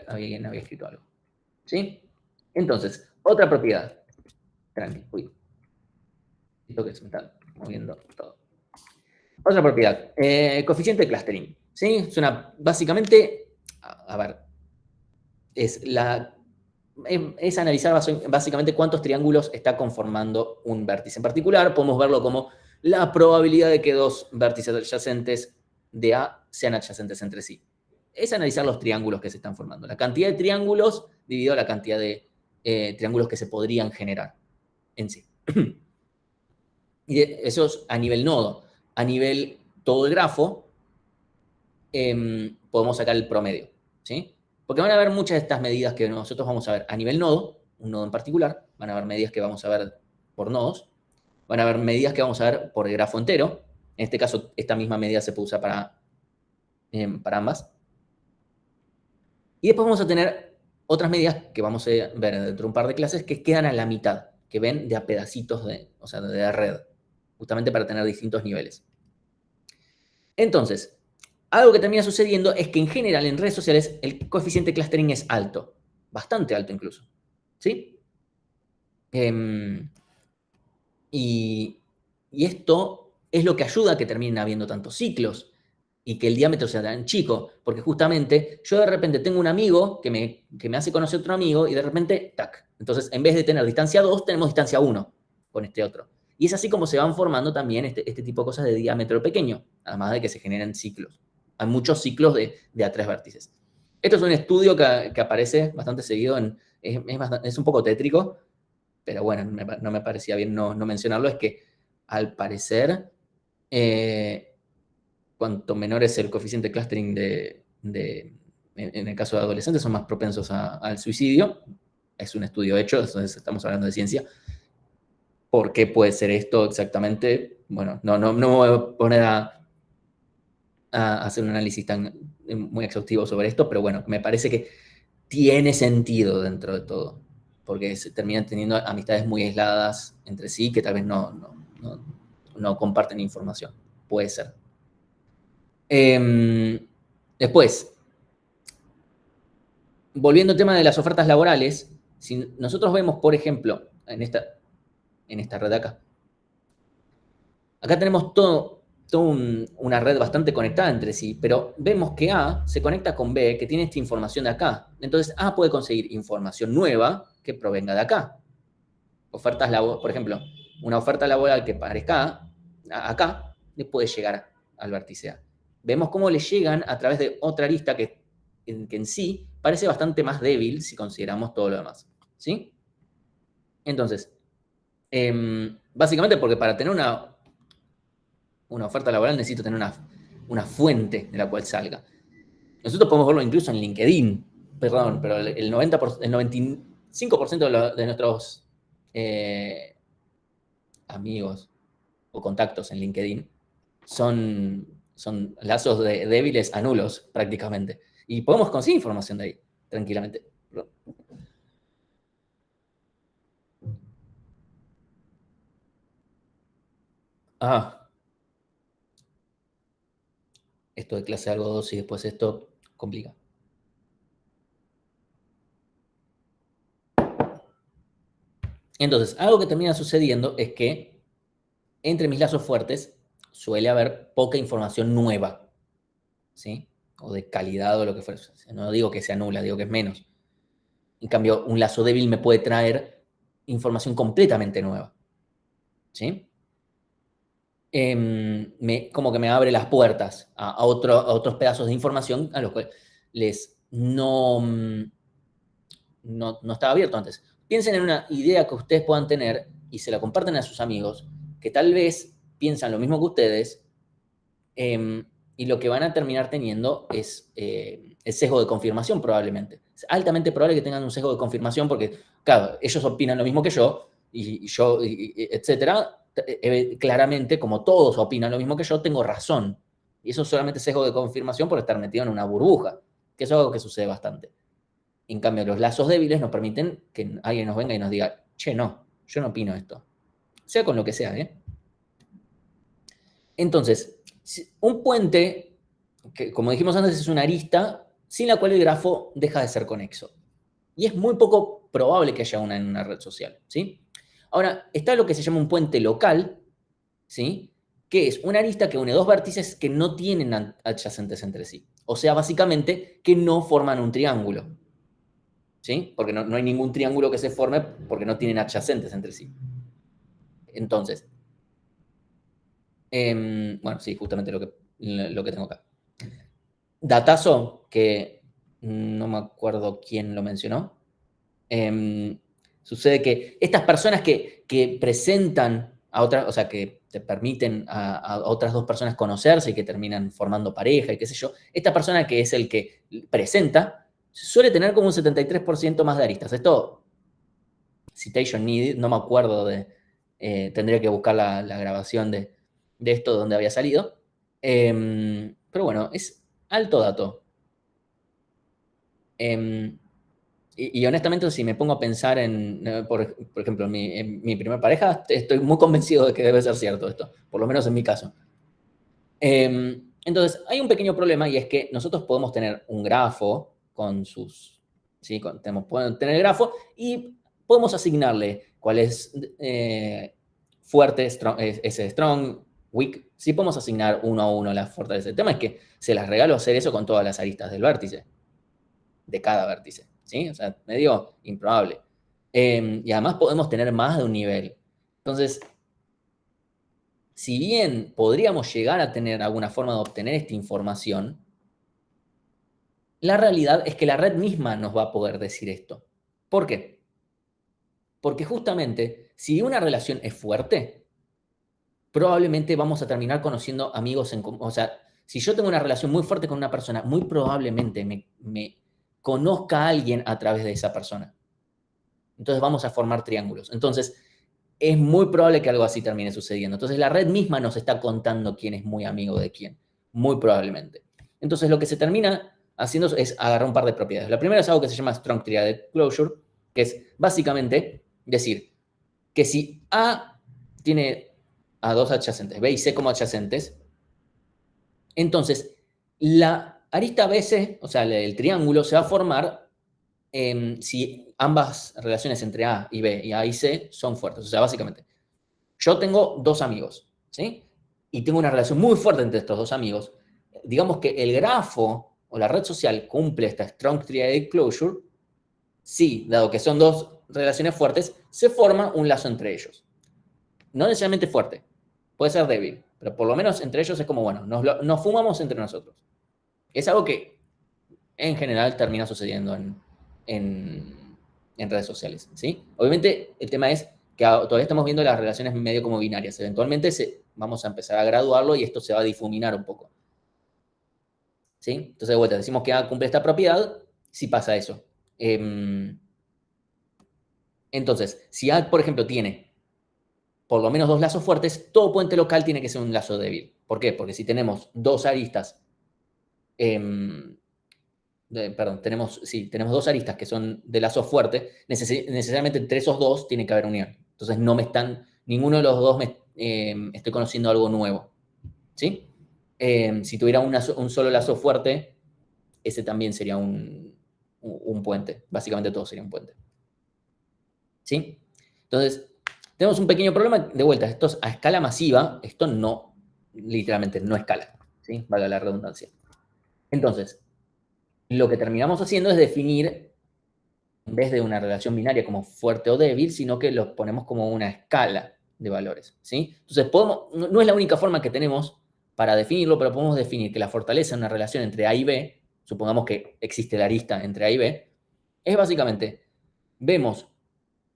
Alguien había escrito algo. ¿Sí? Entonces, otra propiedad. Tranqui, uy. Esto que se me está moviendo todo. Otra propiedad. Coeficiente de clustering. ¿Sí? básicamente, a ver, es analizar básicamente cuántos triángulos está conformando un vértice en particular. Podemos verlo como la probabilidad de que dos vértices adyacentes de A sean adyacentes entre sí. Es analizar los triángulos que se están formando. La cantidad de triángulos dividido la cantidad de triángulos que se podrían generar en sí. Y eso es a nivel nodo. A nivel todo el grafo, podemos sacar el promedio. ¿Sí? Porque van a haber muchas de estas medidas que nosotros vamos a ver a nivel nodo, un nodo en particular, van a haber medidas que vamos a ver por nodos, van a haber medidas que vamos a ver por el grafo entero. En este caso, esta misma medida se puede usar para ambas. Y después vamos a tener otras medidas que vamos a ver dentro de un par de clases que quedan a la mitad, que ven de a pedacitos o sea, de la red, justamente para tener distintos niveles. Entonces, algo que termina sucediendo es que en general en redes sociales el coeficiente de clustering es alto, bastante alto incluso. ¿Sí? Y esto es lo que ayuda a que terminen habiendo tantos ciclos y que el diámetro sea tan chico, porque justamente yo de repente tengo un amigo que me hace conocer otro amigo y de repente, tac. Entonces, en vez de tener distancia 2, tenemos distancia 1 con este otro. Y es así como se van formando también este tipo de cosas de diámetro pequeño, además de que se generan ciclos. Hay muchos ciclos de A3 vértices. Esto es un estudio que aparece bastante seguido, es un poco tétrico, pero bueno, no me parecía bien no mencionarlo, es que al parecer, cuanto menor es el coeficiente de clustering en el caso de adolescentes, son más propensos al suicidio. Es un estudio hecho, entonces estamos hablando de ciencia. ¿Por qué puede ser esto exactamente? Bueno, no me voy a poner a hacer un análisis muy exhaustivo sobre esto, pero bueno, me parece que tiene sentido dentro de todo, porque se terminan teniendo amistades muy aisladas entre sí que tal vez no comparten información. Puede ser. Después, volviendo al tema de las ofertas laborales, si nosotros vemos, por ejemplo, en esta red acá tenemos una red bastante conectada entre sí, pero vemos que A se conecta con B, que tiene esta información de acá. Entonces, A puede conseguir información nueva que provenga de acá. Por ejemplo, una oferta laboral que parezca acá, le puede llegar al vértice A. Vemos cómo le llegan a través de otra lista que en sí parece bastante más débil si consideramos todo lo demás. ¿Sí? Entonces, básicamente porque para tener una oferta laboral necesito tener una fuente de la cual salga. Nosotros podemos verlo incluso en LinkedIn, perdón, pero el 95% de nuestros amigos o contactos en LinkedIn son lazos débiles a nulos prácticamente. Y podemos conseguir información de ahí, tranquilamente. Ah, esto de clase algo 2 y después esto complica. Entonces, algo que termina sucediendo es que entre mis lazos fuertes suele haber poca información nueva, ¿sí? O de calidad o lo que fuera. No digo que sea nula, digo que es menos. En cambio, un lazo débil me puede traer información completamente nueva, ¿sí? Como que me abre las puertas a otros pedazos de información a los cuales no estaba abierto antes. Piensen en una idea que ustedes puedan tener y se la comparten a sus amigos, que tal vez piensan lo mismo que ustedes, y lo que van a terminar teniendo es el sesgo de confirmación probablemente. Es altamente probable que tengan un sesgo de confirmación porque, claro, ellos opinan lo mismo que yo, y yo, etcétera. Claramente, como todos opinan lo mismo que yo, tengo razón. Y eso es solamente sesgo de confirmación por estar metido en una burbuja, que eso es algo que sucede bastante. En cambio, los lazos débiles nos permiten que alguien nos venga y nos diga, che, no, yo no opino esto. Sea con lo que sea, ¿eh? Entonces, un puente, que como dijimos antes, es una arista sin la cual el grafo deja de ser conexo. Y es muy poco probable que haya una en una red social, ¿sí? Ahora, está lo que se llama un puente local, ¿sí? Que es una arista que une dos vértices que no tienen adyacentes entre sí. O sea, básicamente, que no forman un triángulo, ¿sí? Porque no hay ningún triángulo que se forme porque no tienen adyacentes entre sí. Entonces, bueno, sí, justamente lo que tengo acá. Datazo, que no me acuerdo quién lo mencionó. Sucede que estas personas que presentan a otras, o sea, que te permiten a otras dos personas conocerse y que terminan formando pareja y qué sé yo, esta persona que es el que presenta suele tener como un 73% más de aristas. Esto, citation needed, no me acuerdo tendría que buscar la grabación de esto donde había salido. Pero bueno, es alto dato. Y honestamente, si me pongo a pensar por ejemplo, en mi primera pareja, estoy muy convencido de que debe ser cierto esto, por lo menos en mi caso. Entonces, hay un pequeño problema y es que nosotros podemos tener un grafo con sus... ¿sí? Podemos tener el grafo y podemos asignarle cuál es fuerte, strong, strong, weak. Sí podemos asignar uno a uno las fortalezas. El tema es que se las regalo hacer eso con todas las aristas del vértice, de cada vértice, ¿sí? O sea, medio improbable. Y además podemos tener más de un nivel. Entonces, si bien podríamos llegar a tener alguna forma de obtener esta información, la realidad es que la red misma nos va a poder decir esto. ¿Por qué? Porque justamente, si una relación es fuerte, probablemente vamos a terminar conociendo amigos en común. O sea, si yo tengo una relación muy fuerte con una persona, muy probablemente me conozca a alguien a través de esa persona. Entonces vamos a formar triángulos. Entonces, es muy probable que algo así termine sucediendo. Entonces, la red misma nos está contando quién es muy amigo de quién, muy probablemente. Entonces, lo que se termina haciendo es agarrar un par de propiedades. La primera es algo que se llama Strong Triad Closure, que es básicamente decir que si A tiene a dos adyacentes, B y C como adyacentes, entonces la arista BC, o sea, el triángulo, se va a formar si ambas relaciones entre A y B y A y C son fuertes. O sea, básicamente, yo tengo dos amigos, ¿sí? Y tengo una relación muy fuerte entre estos dos amigos. Digamos que el grafo o la red social cumple esta Strong Triadic Closure, sí, dado que son dos relaciones fuertes, se forma un lazo entre ellos. No necesariamente fuerte, puede ser débil, pero por lo menos entre ellos es como, bueno, nos fumamos entre nosotros. Es algo que en general termina sucediendo en redes sociales, ¿sí? Obviamente el tema es que todavía estamos viendo las relaciones medio como binarias. Eventualmente vamos a empezar a graduarlo y esto se va a difuminar un poco, ¿sí? Entonces, de vuelta, decimos que A cumple esta propiedad, si pasa eso. Entonces, si A, por ejemplo, tiene por lo menos dos lazos fuertes, todo puente local tiene que ser un lazo débil. ¿Por qué? Porque si tenemos dos aristas perdón, tenemos dos aristas que son de lazo fuerte, necesariamente entre esos dos tiene que haber unión. Entonces ninguno de los dos estoy conociendo algo nuevo, ¿sí? Si tuviera un solo lazo fuerte, ese también sería un puente. Básicamente todo sería un puente. ¿Sí? Entonces, tenemos un pequeño problema. De vuelta, esto es a escala masiva. Esto no, literalmente, no escala. ¿Sí? Valga la redundancia. Entonces, lo que terminamos haciendo es definir, en vez de una relación binaria como fuerte o débil, sino que lo ponemos como una escala de valores. ¿Sí? Entonces, no es la única forma que tenemos para definirlo, pero podemos definir que la fortaleza en una relación entre A y B, supongamos que existe la arista entre A y B, es básicamente, vemos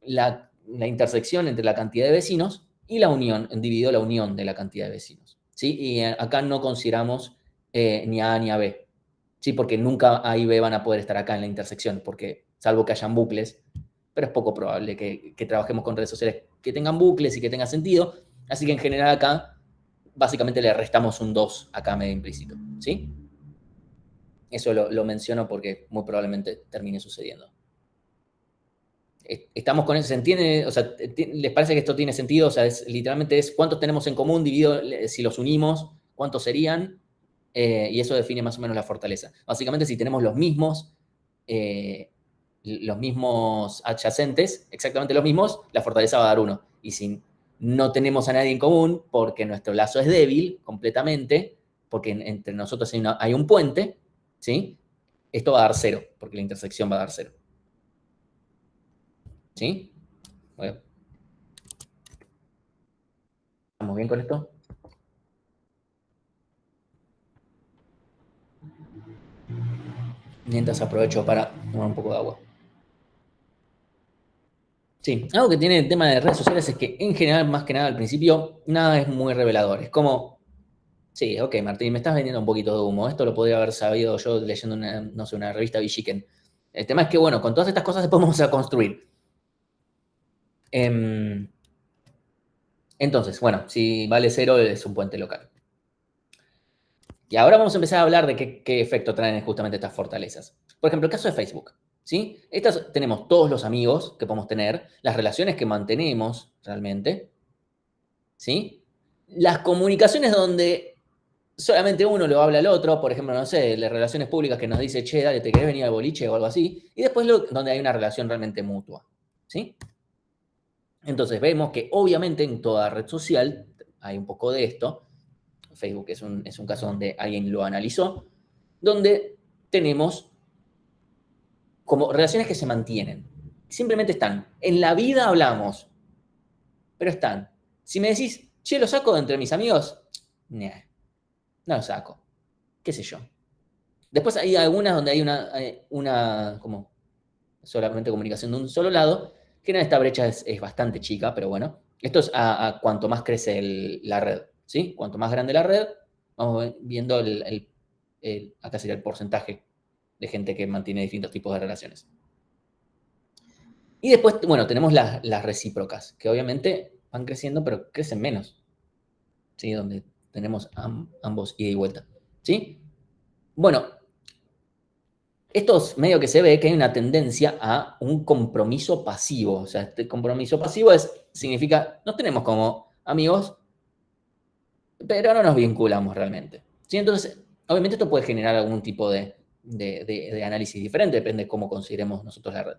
la intersección entre la cantidad de vecinos y la unión, dividido la unión de la cantidad de vecinos. ¿Sí? Y acá no consideramos ni A ni a B, ¿sí? Porque nunca A y B van a poder estar acá en la intersección, porque salvo que hayan bucles, pero es poco probable que trabajemos con redes sociales que tengan bucles y que tengan sentido, así que en general acá básicamente le restamos un 2 acá medio implícito, ¿sí? Eso lo menciono porque muy probablemente termine sucediendo. Estamos con eso, ¿se entiende? O sea, ¿les parece que esto tiene sentido? O sea, literalmente es cuántos tenemos en común dividido, si los unimos, cuántos serían, y eso define más o menos la fortaleza. Básicamente, si tenemos los mismos adyacentes, exactamente los mismos, la fortaleza va a dar 1. Y si no tenemos a nadie en común, porque nuestro lazo es débil completamente, porque entre nosotros hay un puente, ¿sí? Esto va a dar 0, porque la intersección va a dar 0. ¿Sí? Bueno, ¿estamos bien con esto? Mientras aprovecho para tomar un poco de agua. Sí, algo que tiene el tema de redes sociales es que en general, más que nada al principio, nada es muy revelador. Es como, sí, ok, Martín, me estás vendiendo un poquito de humo. Esto lo podría haber sabido yo leyendo una revista Villiquen. El tema es que, bueno, con todas estas cosas después vamos a construir. Entonces, bueno, si vale 0 es un puente local. Y ahora vamos a empezar a hablar de qué efecto traen justamente estas fortalezas. Por ejemplo, el caso de Facebook. ¿Sí? Tenemos todos los amigos que podemos tener, las relaciones que mantenemos realmente, ¿sí? Las comunicaciones donde solamente uno lo habla al otro, por ejemplo, no sé, las relaciones públicas que nos dice, che, dale, ¿te querés venir al boliche o algo así? Y después donde hay una relación realmente mutua, ¿sí? Entonces vemos que obviamente en toda red social hay un poco de esto. Facebook es un caso donde alguien lo analizó, donde tenemos como relaciones que se mantienen. Simplemente están. En la vida hablamos, pero están. Si me decís, che, ¿lo saco de entre mis amigos? Nah, no lo saco. ¿Qué sé yo? Después hay algunas donde hay una como solamente comunicación de un solo lado, que en esta brecha es bastante chica, pero bueno. Esto es a cuanto más crece la red, ¿sí? Cuanto más grande la red, vamos viendo acá sería el porcentaje de gente que mantiene distintos tipos de relaciones. Y después, bueno, tenemos las recíprocas, que obviamente van creciendo, pero crecen menos, ¿sí? Donde tenemos ambos ida y vuelta, ¿sí? Bueno, esto es medio que se ve que hay una tendencia a un compromiso pasivo. O sea, este compromiso pasivo significa, nos tenemos como amigos, pero no nos vinculamos realmente, ¿sí? Entonces, obviamente esto puede generar algún tipo de análisis diferente, depende de cómo consideremos nosotros la red.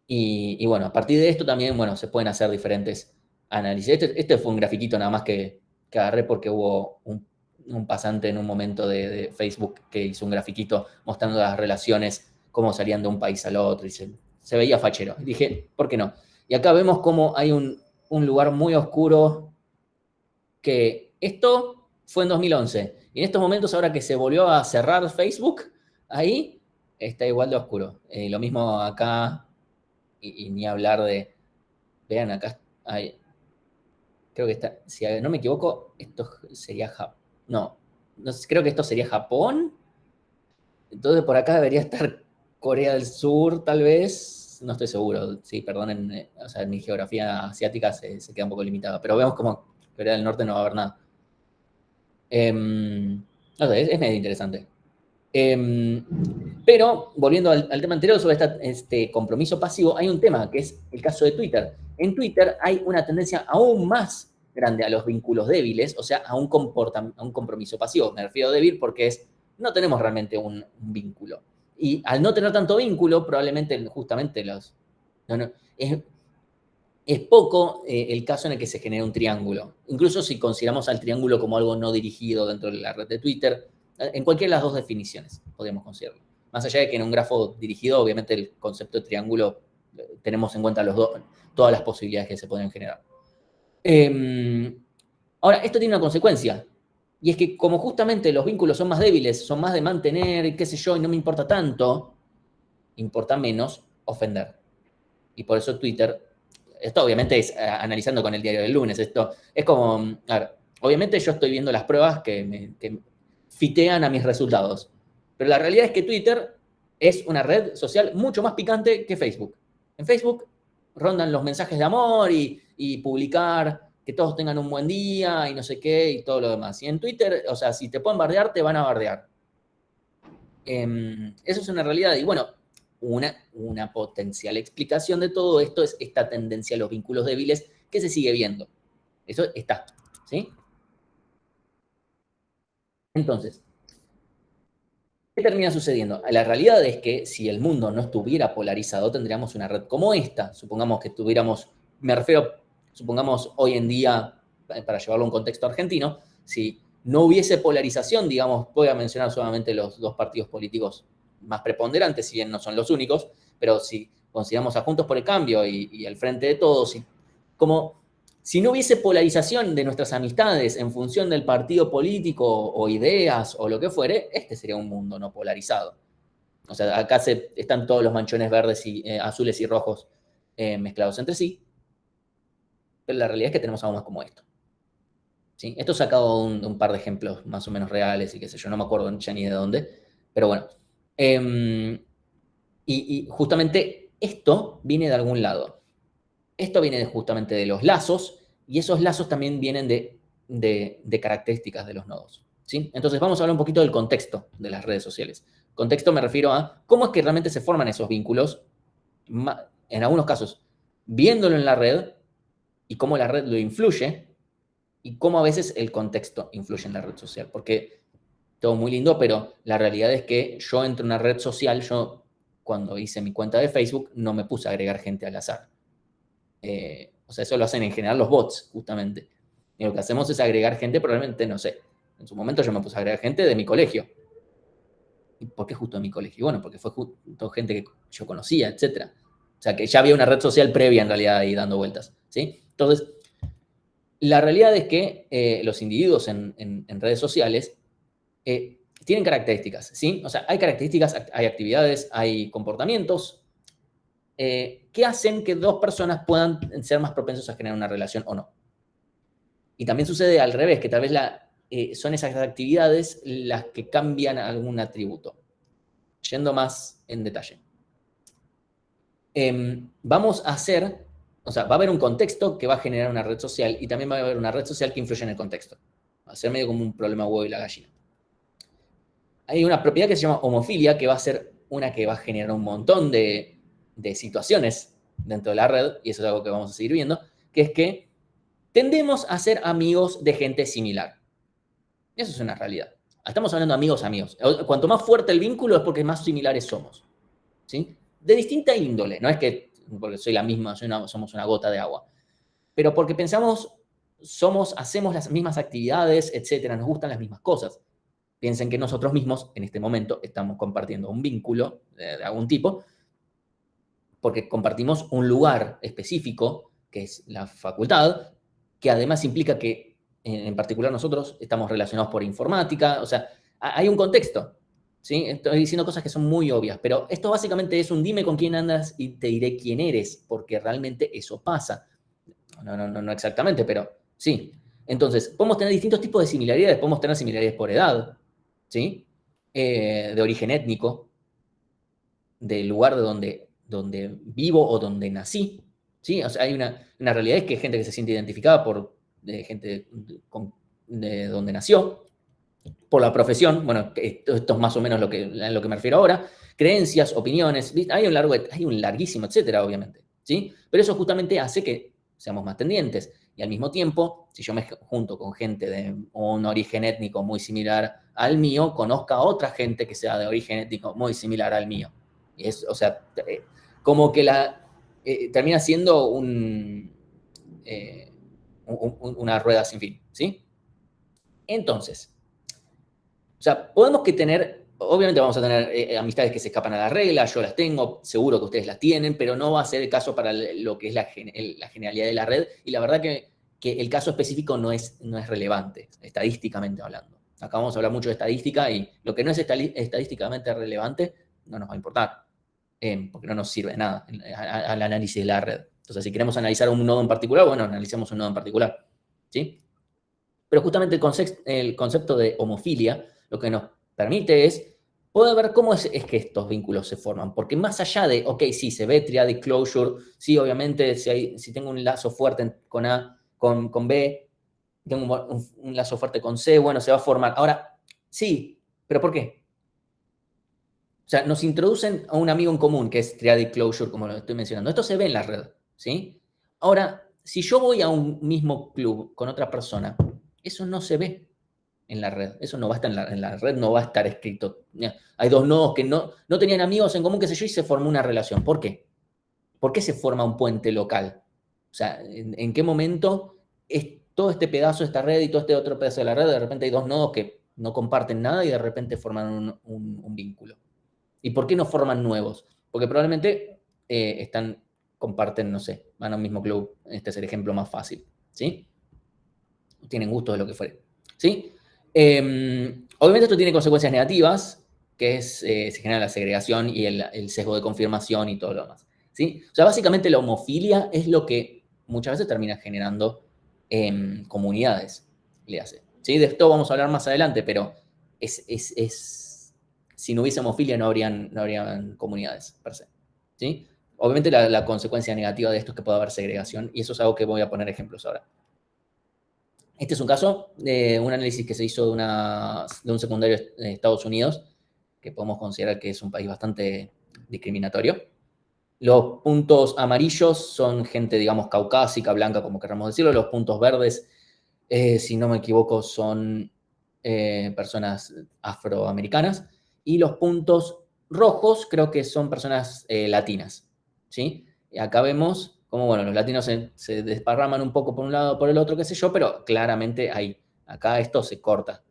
Y bueno, a partir de esto también, bueno, se pueden hacer diferentes análisis. Este fue un grafiquito nada más que agarré porque hubo un pasante en un momento de Facebook que hizo un grafiquito mostrando las relaciones, cómo salían de un país al otro, y se veía fachero. Y dije, ¿por qué no? Y acá vemos cómo hay un lugar muy oscuro que esto fue en 2011. Y en estos momentos, ahora que se volvió a cerrar Facebook, ahí está igual de oscuro. Lo mismo acá y ni hablar de, vean acá, creo que está, si no me equivoco, esto sería, no, creo que esto sería Japón, entonces por acá debería estar Corea del Sur, tal vez, no estoy seguro, sí, perdonen, o sea, mi geografía asiática se queda un poco limitada, pero vemos como Corea del Norte no va a haber nada. No sé, es medio interesante. Pero, volviendo al tema anterior sobre este compromiso pasivo, hay un tema que es el caso de Twitter. En Twitter hay una tendencia aún más grande a los vínculos débiles, o sea, a un compromiso pasivo. Me refiero a débil porque no tenemos realmente un vínculo. Y al no tener tanto vínculo, probablemente justamente es poco el caso en el que se genera un triángulo. Incluso si consideramos al triángulo como algo no dirigido dentro de la red de Twitter, en cualquiera de las dos definiciones podemos considerarlo. Más allá de que en un grafo dirigido, obviamente el concepto de triángulo tenemos en cuenta todas las posibilidades que se pueden generar. Ahora, esto tiene una consecuencia, y es que como justamente los vínculos son más débiles, son más de mantener, qué sé yo, y no me importa tanto, importa menos ofender. Y por eso Twitter, esto obviamente es analizando con el diario del lunes, esto es como, a ver, obviamente yo estoy viendo las pruebas que fitean a mis resultados, pero la realidad es que Twitter es una red social mucho más picante que Facebook. En Facebook rondan los mensajes de amor y publicar que todos tengan un buen día y no sé qué y todo lo demás. Y en Twitter, o sea, si te pueden bardear, te van a bardear. Eso es una realidad. Y bueno, una potencial explicación de todo esto es esta tendencia a los vínculos débiles que se sigue viendo. Eso está, ¿sí? Entonces, ¿qué termina sucediendo? La realidad es que si el mundo no estuviera polarizado, tendríamos una red como esta. Supongamos que tuviéramos, me refiero, supongamos hoy en día, para llevarlo a un contexto argentino, si no hubiese polarización, digamos, voy a mencionar solamente los dos partidos políticos más preponderantes, si bien no son los únicos, pero si consideramos a Juntos por el Cambio y al Frente de Todos, como si no hubiese polarización de nuestras amistades en función del partido político o ideas o lo que fuere, este sería un mundo no polarizado. O sea, acá están todos los manchones verdes y azules y rojos mezclados entre sí, pero la realidad es que tenemos algo más como esto. ¿Sí? Esto sacado un par de ejemplos más o menos reales y qué sé yo, no me acuerdo ya ni de dónde, pero bueno. Y justamente esto viene de algún lado. Esto viene justamente de los lazos, y esos lazos también vienen de características de los nodos. ¿Sí? Entonces vamos a hablar un poquito del contexto de las redes sociales. Contexto me refiero a cómo es que realmente se forman esos vínculos, en algunos casos viéndolo en la red y cómo la red lo influye y cómo a veces el contexto influye en la red social. Porque todo muy lindo, pero la realidad es que yo entro en una red social, yo cuando hice mi cuenta de Facebook no me puse a agregar gente al azar. O sea, eso lo hacen en general los bots, justamente. Y lo que hacemos es agregar gente, probablemente, no sé. En su momento yo me puse a agregar gente de mi colegio. ¿Y por qué justo de mi colegio? Bueno, porque fue justo gente que yo conocía, etc. O sea, que ya había una red social previa en realidad ahí dando vueltas. ¿Sí? Entonces, la realidad es que los individuos en redes sociales tienen características, ¿sí? O sea, hay características, hay actividades, hay comportamientos que hacen que dos personas puedan ser más propensos a generar una relación o no. Y también sucede al revés, que tal vez son esas actividades las que cambian algún atributo. Yendo más en detalle. Vamos a hacer, o sea, va a haber un contexto que va a generar una red social y también va a haber una red social que influye en el contexto. Va a ser medio como un problema huevo y la gallina. Hay una propiedad que se llama homofilia, que va a ser una que va a generar un montón de situaciones dentro de la red, y eso es algo que vamos a seguir viendo, que es que tendemos a ser amigos de gente similar. Eso es una realidad. Estamos hablando de amigos, amigos. Cuanto más fuerte el vínculo es porque más similares somos. ¿Sí? De distinta índole. No es que porque soy la misma, somos una gota de agua. Pero porque pensamos, hacemos las mismas actividades, etcétera, nos gustan las mismas cosas. Piensen que nosotros mismos, en este momento, estamos compartiendo un vínculo de algún tipo, porque compartimos un lugar específico, que es la facultad, que además implica que, en particular nosotros, estamos relacionados por informática, o sea, hay un contexto, ¿sí? Estoy diciendo cosas que son muy obvias, pero esto básicamente es un dime con quién andas y te diré quién eres, porque realmente eso pasa. No exactamente, pero sí. Entonces, podemos tener distintos tipos de similaridades, podemos tener similaridades por edad, ¿sí? De origen étnico, del lugar de donde vivo o donde nací, ¿sí? O sea, hay una realidad es que hay gente que se siente identificada por gente de donde nació, por la profesión, bueno, esto es más o menos a lo que me refiero ahora, creencias, opiniones, hay un larguísimo etcétera, obviamente, ¿sí? Pero eso justamente hace que seamos más tendientes. Y al mismo tiempo, si yo me junto con gente de un origen étnico muy similar al mío, conozca a otra gente que sea de origen étnico muy similar al mío. Y es, o sea, como que termina siendo una rueda sin fin, ¿sí? Entonces, o sea, podemos que tener, obviamente vamos a tener amistades que se escapan a la regla, yo las tengo, seguro que ustedes las tienen, pero no va a ser el caso para lo que es la generalidad de la red, y la verdad que el caso específico no es relevante, estadísticamente hablando. Acá vamos a hablar mucho de estadística, y lo que no es estadísticamente relevante no nos va a importar, porque no nos sirve de nada al análisis de la red. Entonces, si queremos analizar un nodo en particular, bueno, analicemos un nodo en particular, ¿sí? Pero justamente el concepto de homofilia lo que nos permite es poder ver cómo es que estos vínculos se forman. Porque más allá de, ok, sí, se ve triadic closure, sí, obviamente, si tengo un lazo fuerte con A, con B, tengo un lazo fuerte con C, bueno, se va a formar. Ahora, sí, pero ¿por qué? O sea, nos introducen a un amigo en común, que es triadic closure, como lo estoy mencionando. Esto se ve en la red, ¿sí? Ahora, si yo voy a un mismo club con otra persona, eso no se ve en la red. Eso no va a estar en la red, no va a estar escrito. Hay dos nodos que no tenían amigos en común, qué sé yo, y se formó una relación. ¿Por qué? ¿Por qué se forma un puente local? O sea, ¿en qué momento es todo este pedazo de esta red y todo este otro pedazo de la red, de repente hay dos nodos que no comparten nada y de repente forman un vínculo? ¿Y por qué no forman nuevos? Porque probablemente comparten, no sé, van a un mismo club. Este es el ejemplo más fácil, ¿sí? Tienen gusto de lo que fuere, ¿sí? Obviamente esto tiene consecuencias negativas, que se genera la segregación y el sesgo de confirmación y todo lo demás, ¿sí? O sea, básicamente la homofilia es lo que muchas veces termina generando comunidades, le hace, ¿sí? De esto vamos a hablar más adelante, pero si no hubiese homofilia no habrían comunidades, per se, ¿sí? Obviamente la consecuencia negativa de esto es que puede haber segregación, y eso es algo que voy a poner ejemplos ahora. Este es un caso de un análisis que se hizo de un secundario de Estados Unidos, que podemos considerar que es un país bastante discriminatorio. Los puntos amarillos son gente, digamos, caucásica, blanca, como queramos decirlo. Los puntos verdes, si no me equivoco, son personas afroamericanas. Y los puntos rojos creo que son personas latinas, ¿sí? Y acá vemos cómo, bueno, los latinos se desparraman un poco por un lado, por el otro, qué sé yo, pero claramente acá esto se corta,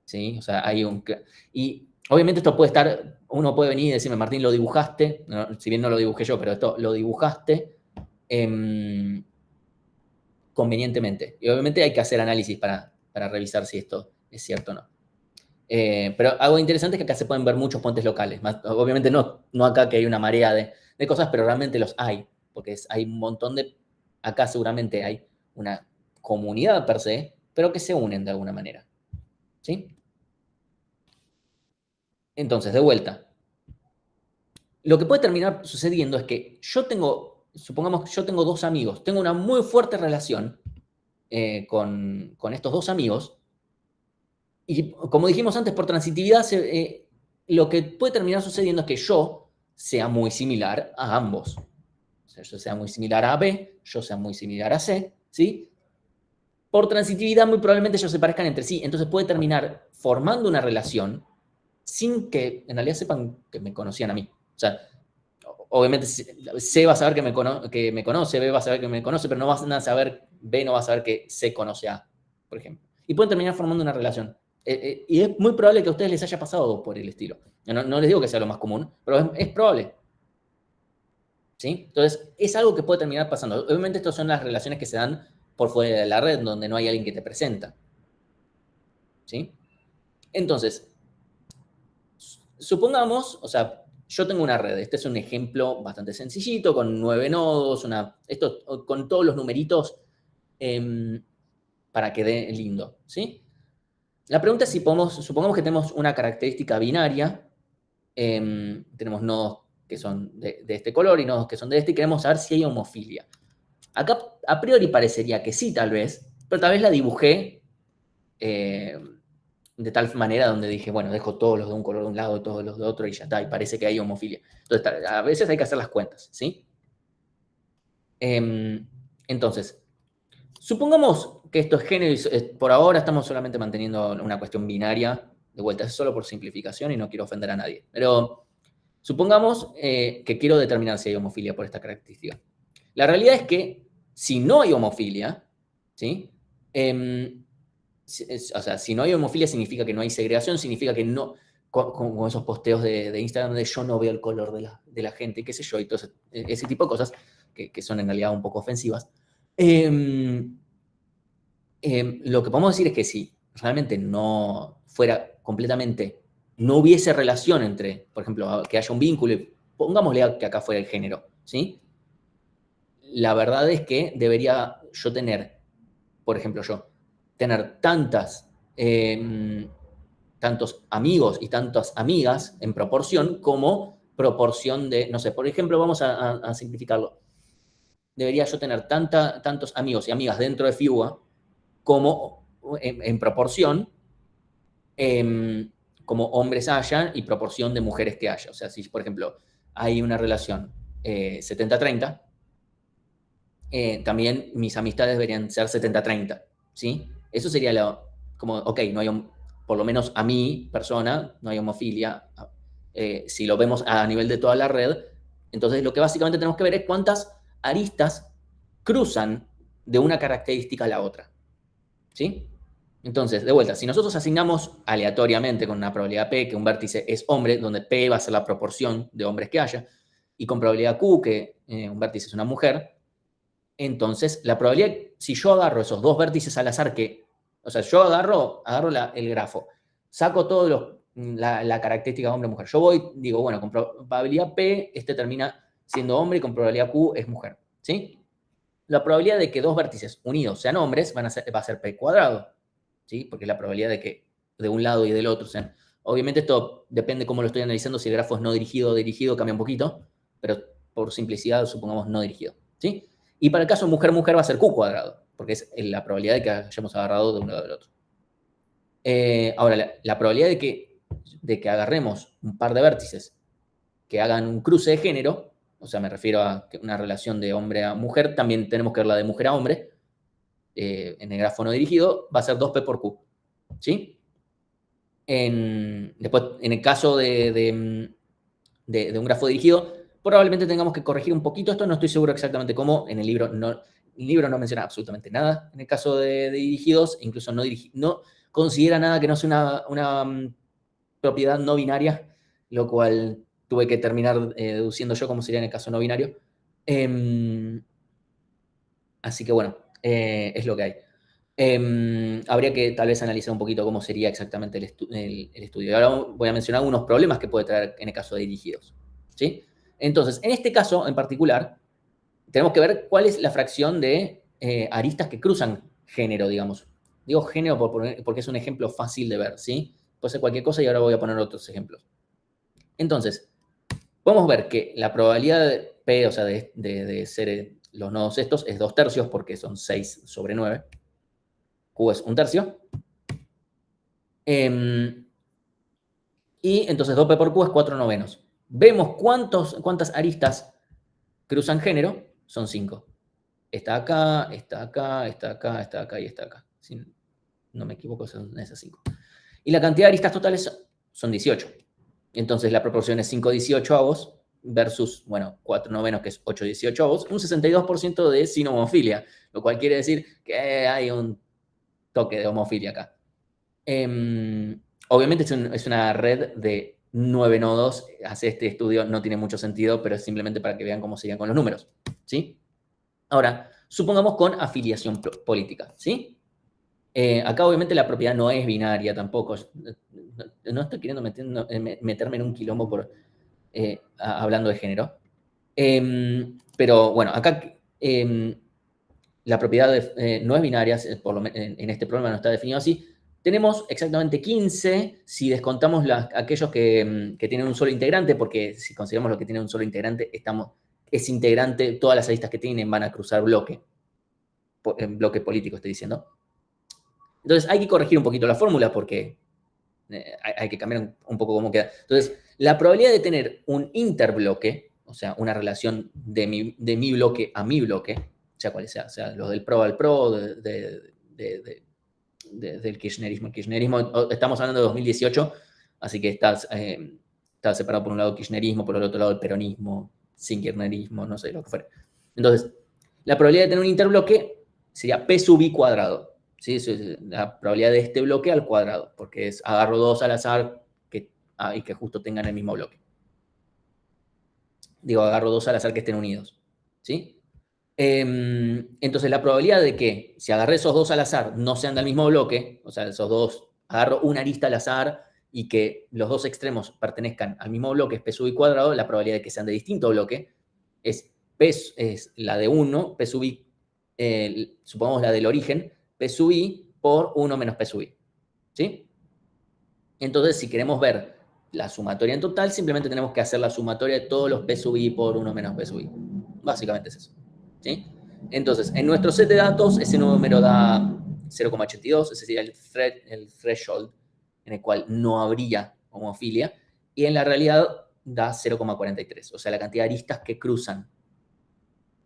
¿sí? O sea, y obviamente esto puede estar, uno puede venir y decirme, Martín, lo dibujaste, si bien no lo dibujé yo, pero esto lo dibujaste convenientemente. Y obviamente hay que hacer análisis para revisar si esto es cierto o no. Pero algo interesante es que acá se pueden ver muchos puentes locales. Obviamente no acá que hay una marea de cosas, pero realmente los hay. Porque hay un montón acá seguramente hay una comunidad per se, pero que se unen de alguna manera. ¿Sí? Entonces, de vuelta. Lo que puede terminar sucediendo es que supongamos que yo tengo dos amigos, tengo una muy fuerte relación con estos dos amigos, y como dijimos antes, por transitividad, lo que puede terminar sucediendo es que yo sea muy similar a ambos. O sea, yo sea muy similar a B, yo sea muy similar a C, ¿sí? Por transitividad, muy probablemente ellos se parezcan entre sí. Entonces puede terminar formando una relación sin que en realidad sepan que me conocían a mí. O sea, obviamente C va a saber que me conoce, B va a saber que me conoce, pero no va a saber, B no va a saber que C conoce a, por ejemplo. Y pueden terminar formando una relación. Y es muy probable que a ustedes les haya pasado por el estilo. No les digo que sea lo más común, pero es probable. ¿Sí? Entonces, es algo que puede terminar pasando. Obviamente, estas son las relaciones que se dan por fuera de la red, donde no hay alguien que te presenta. ¿Sí? Entonces, supongamos, o sea, yo tengo una red. Este es un ejemplo bastante sencillito, con 9 nodos, esto con todos los numeritos para que dé lindo. ¿Sí? La pregunta es si supongamos que tenemos una característica binaria, tenemos nodos que son de este color y nodos que son de este, y queremos saber si hay homofilia. Acá, a priori, parecería que sí, tal vez, pero tal vez la dibujé de tal manera donde dije, bueno, dejo todos los de un color de un lado y todos los de otro y ya está, y parece que hay homofilia. Entonces, a veces hay que hacer las cuentas, ¿sí? Entonces, supongamos que esto es género y por ahora estamos solamente manteniendo una cuestión binaria, de vuelta, es solo por simplificación y no quiero ofender a nadie, pero supongamos que quiero determinar si hay homofilia por esta característica. La realidad es que si no hay homofilia, ¿sí? O sea, si no hay homofilia significa que no hay segregación, significa que no, con esos posteos de Instagram de yo no veo el color de la gente, qué sé yo, y todo ese tipo de cosas que son en realidad un poco ofensivas. Lo que podemos decir es que si realmente no fuera completamente, no hubiese relación entre, por ejemplo, que haya un vínculo, pongámosle que acá fuera el género, ¿sí? La verdad es que debería yo tener, por ejemplo, tener tantos amigos y tantas amigas en proporción como proporción de, no sé, por ejemplo, vamos a simplificarlo. Debería yo tener tantos amigos y amigas dentro de FIUA como en proporción como hombres haya y proporción de mujeres que haya. O sea, si, por ejemplo, hay una relación 70-30, también mis amistades deberían ser 70-30, ¿sí? Eso sería como, ok, no hay, por lo menos a mi persona, no hay homofilia. Si lo vemos a nivel de toda la red, entonces lo que básicamente tenemos que ver es cuántas aristas cruzan de una característica a la otra, ¿sí? Entonces, de vuelta, si nosotros asignamos aleatoriamente con una probabilidad P que un vértice es hombre, donde P va a ser la proporción de hombres que haya, y con probabilidad Q que un vértice es una mujer, entonces la probabilidad, si yo agarro esos dos vértices al azar o sea, yo agarro el grafo, saco la característica hombre-mujer, yo voy, digo, bueno, con probabilidad P, este termina siendo hombre y con probabilidad Q es mujer, ¿sí? La probabilidad de que dos vértices unidos sean hombres va a ser P cuadrado, ¿sí? Porque la probabilidad de que de un lado y del otro sean. Obviamente esto depende cómo lo estoy analizando, si el grafo es no dirigido o dirigido, cambia un poquito, pero por simplicidad supongamos no dirigido, ¿sí? Y para el caso mujer-mujer va a ser Q cuadrado, porque es la probabilidad de que hayamos agarrado de un lado del otro. Ahora, la probabilidad de que agarremos un par de vértices que hagan un cruce de género, o sea, me refiero a una relación de hombre a mujer, también tenemos que ver la de mujer a hombre, en el grafo no dirigido, va a ser 2P por Q, ¿sí? Después, en el caso de un grafo dirigido, probablemente tengamos que corregir un poquito esto, no estoy seguro exactamente cómo, el libro no menciona absolutamente nada en el caso de dirigidos, incluso no considera nada que no sea una propiedad no binaria, lo cual tuve que terminar deduciendo yo cómo sería en el caso no binario. Así que bueno, es lo que hay. Habría que tal vez analizar un poquito cómo sería exactamente el estudio. Y ahora voy a mencionar algunos problemas que puede traer en el caso de dirigidos, ¿sí? Entonces, en este caso en particular, tenemos que ver cuál es la fracción de aristas que cruzan género, digamos. Digo género porque es un ejemplo fácil de ver, ¿sí? Puede ser cualquier cosa y ahora voy a poner otros ejemplos. Entonces, podemos ver que la probabilidad de P, o sea, de ser los nodos estos, es 2/3 porque son 6 sobre 9. Q es 1/3. Y entonces 2P por Q es 4/9. Vemos cuántas aristas cruzan género, son 5. Está acá, está acá, está acá, está acá y está acá. Si no me equivoco, son esas 5. Y la cantidad de aristas totales son 18. Entonces la proporción es 5/18 versus, bueno, 4/9, que es 8/18, un 62% de sin homofilia, lo cual quiere decir que hay un toque de homofilia acá. Obviamente es una red de 9 nodos, hacer este estudio no tiene mucho sentido, pero es simplemente para que vean cómo serían con los números, ¿sí? Ahora, supongamos con afiliación política, ¿sí? Acá obviamente la propiedad no es binaria tampoco. No estoy queriendo meterme en un quilombo hablando de género. Pero bueno, acá la propiedad no es binaria, en este problema no está definido así. Tenemos exactamente 15 si descontamos aquellos que tienen un solo integrante, porque si consideramos lo que tiene un solo integrante, es integrante, todas las aristas que tienen van a cruzar bloque político, estoy diciendo. Entonces hay que corregir un poquito la fórmula porque hay que cambiar un poco cómo queda. Entonces, la probabilidad de tener un interbloque, o sea, una relación de mi bloque a mi bloque, sea cual sea los del pro al pro, del kirchnerismo. El kirchnerismo, estamos hablando de 2018, así que está separado por un lado el kirchnerismo, por el otro lado el peronismo, sin kirchnerismo, no sé lo que fuera. Entonces, la probabilidad de tener un interbloque sería P sub I cuadrado. ¿Sí? Es la probabilidad de este bloque al cuadrado, porque agarro dos al azar y que justo tengan el mismo bloque. Digo, agarro dos al azar que estén unidos. ¿Sí? Entonces, la probabilidad de que si agarré esos dos al azar no sean del mismo bloque, o sea, esos dos, agarro una arista al azar y que los dos extremos pertenezcan al mismo bloque, es P sub I cuadrado, la probabilidad de que sean de distinto bloque es la de 1, P sub I, supongamos la del origen, P sub I por 1 menos P sub I. ¿Sí? Entonces, si queremos ver la sumatoria en total, simplemente tenemos que hacer la sumatoria de todos los P sub I por 1 menos P sub I. Básicamente es eso. ¿Sí? Entonces, en nuestro set de datos, ese número da 0,82, ese sería el threshold en el cual no habría homofilia, y en la realidad da 0,43, o sea, la cantidad de aristas que cruzan.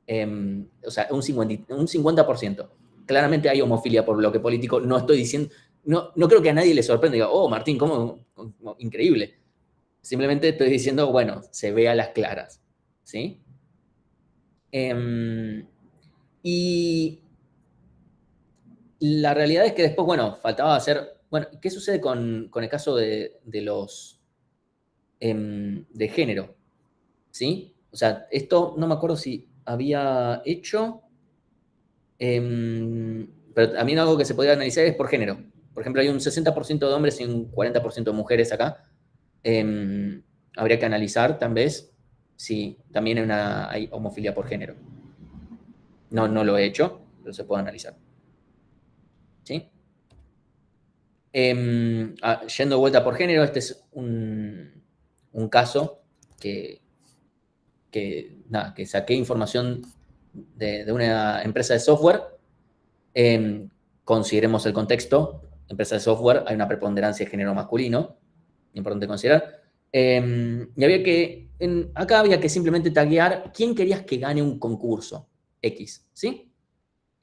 O sea, un 50%. Claramente hay homofilia por bloque político, no estoy diciendo, no creo que a nadie le sorprenda y diga, oh, Martín, ¿cómo? Increíble. Simplemente estoy diciendo, bueno, se ve a las claras. ¿Sí? Y la realidad es que después, bueno, faltaba hacer, bueno, ¿qué sucede con el caso de los de género? ¿Sí? O sea, esto no me acuerdo si había hecho, pero también algo que se podría analizar es por género. Por ejemplo, hay un 60% de hombres y un 40% de mujeres acá. Habría que analizar, tal vez, si también hay homofilia por género. No lo he hecho, pero se puede analizar. ¿Sí? Yendo de vuelta por género, este es un caso que saqué información de una empresa de software. Consideremos el contexto. Empresa de software, hay una preponderancia de género masculino, importante considerar. Y acá había que simplemente taguear quién querías que gane un concurso X, ¿sí?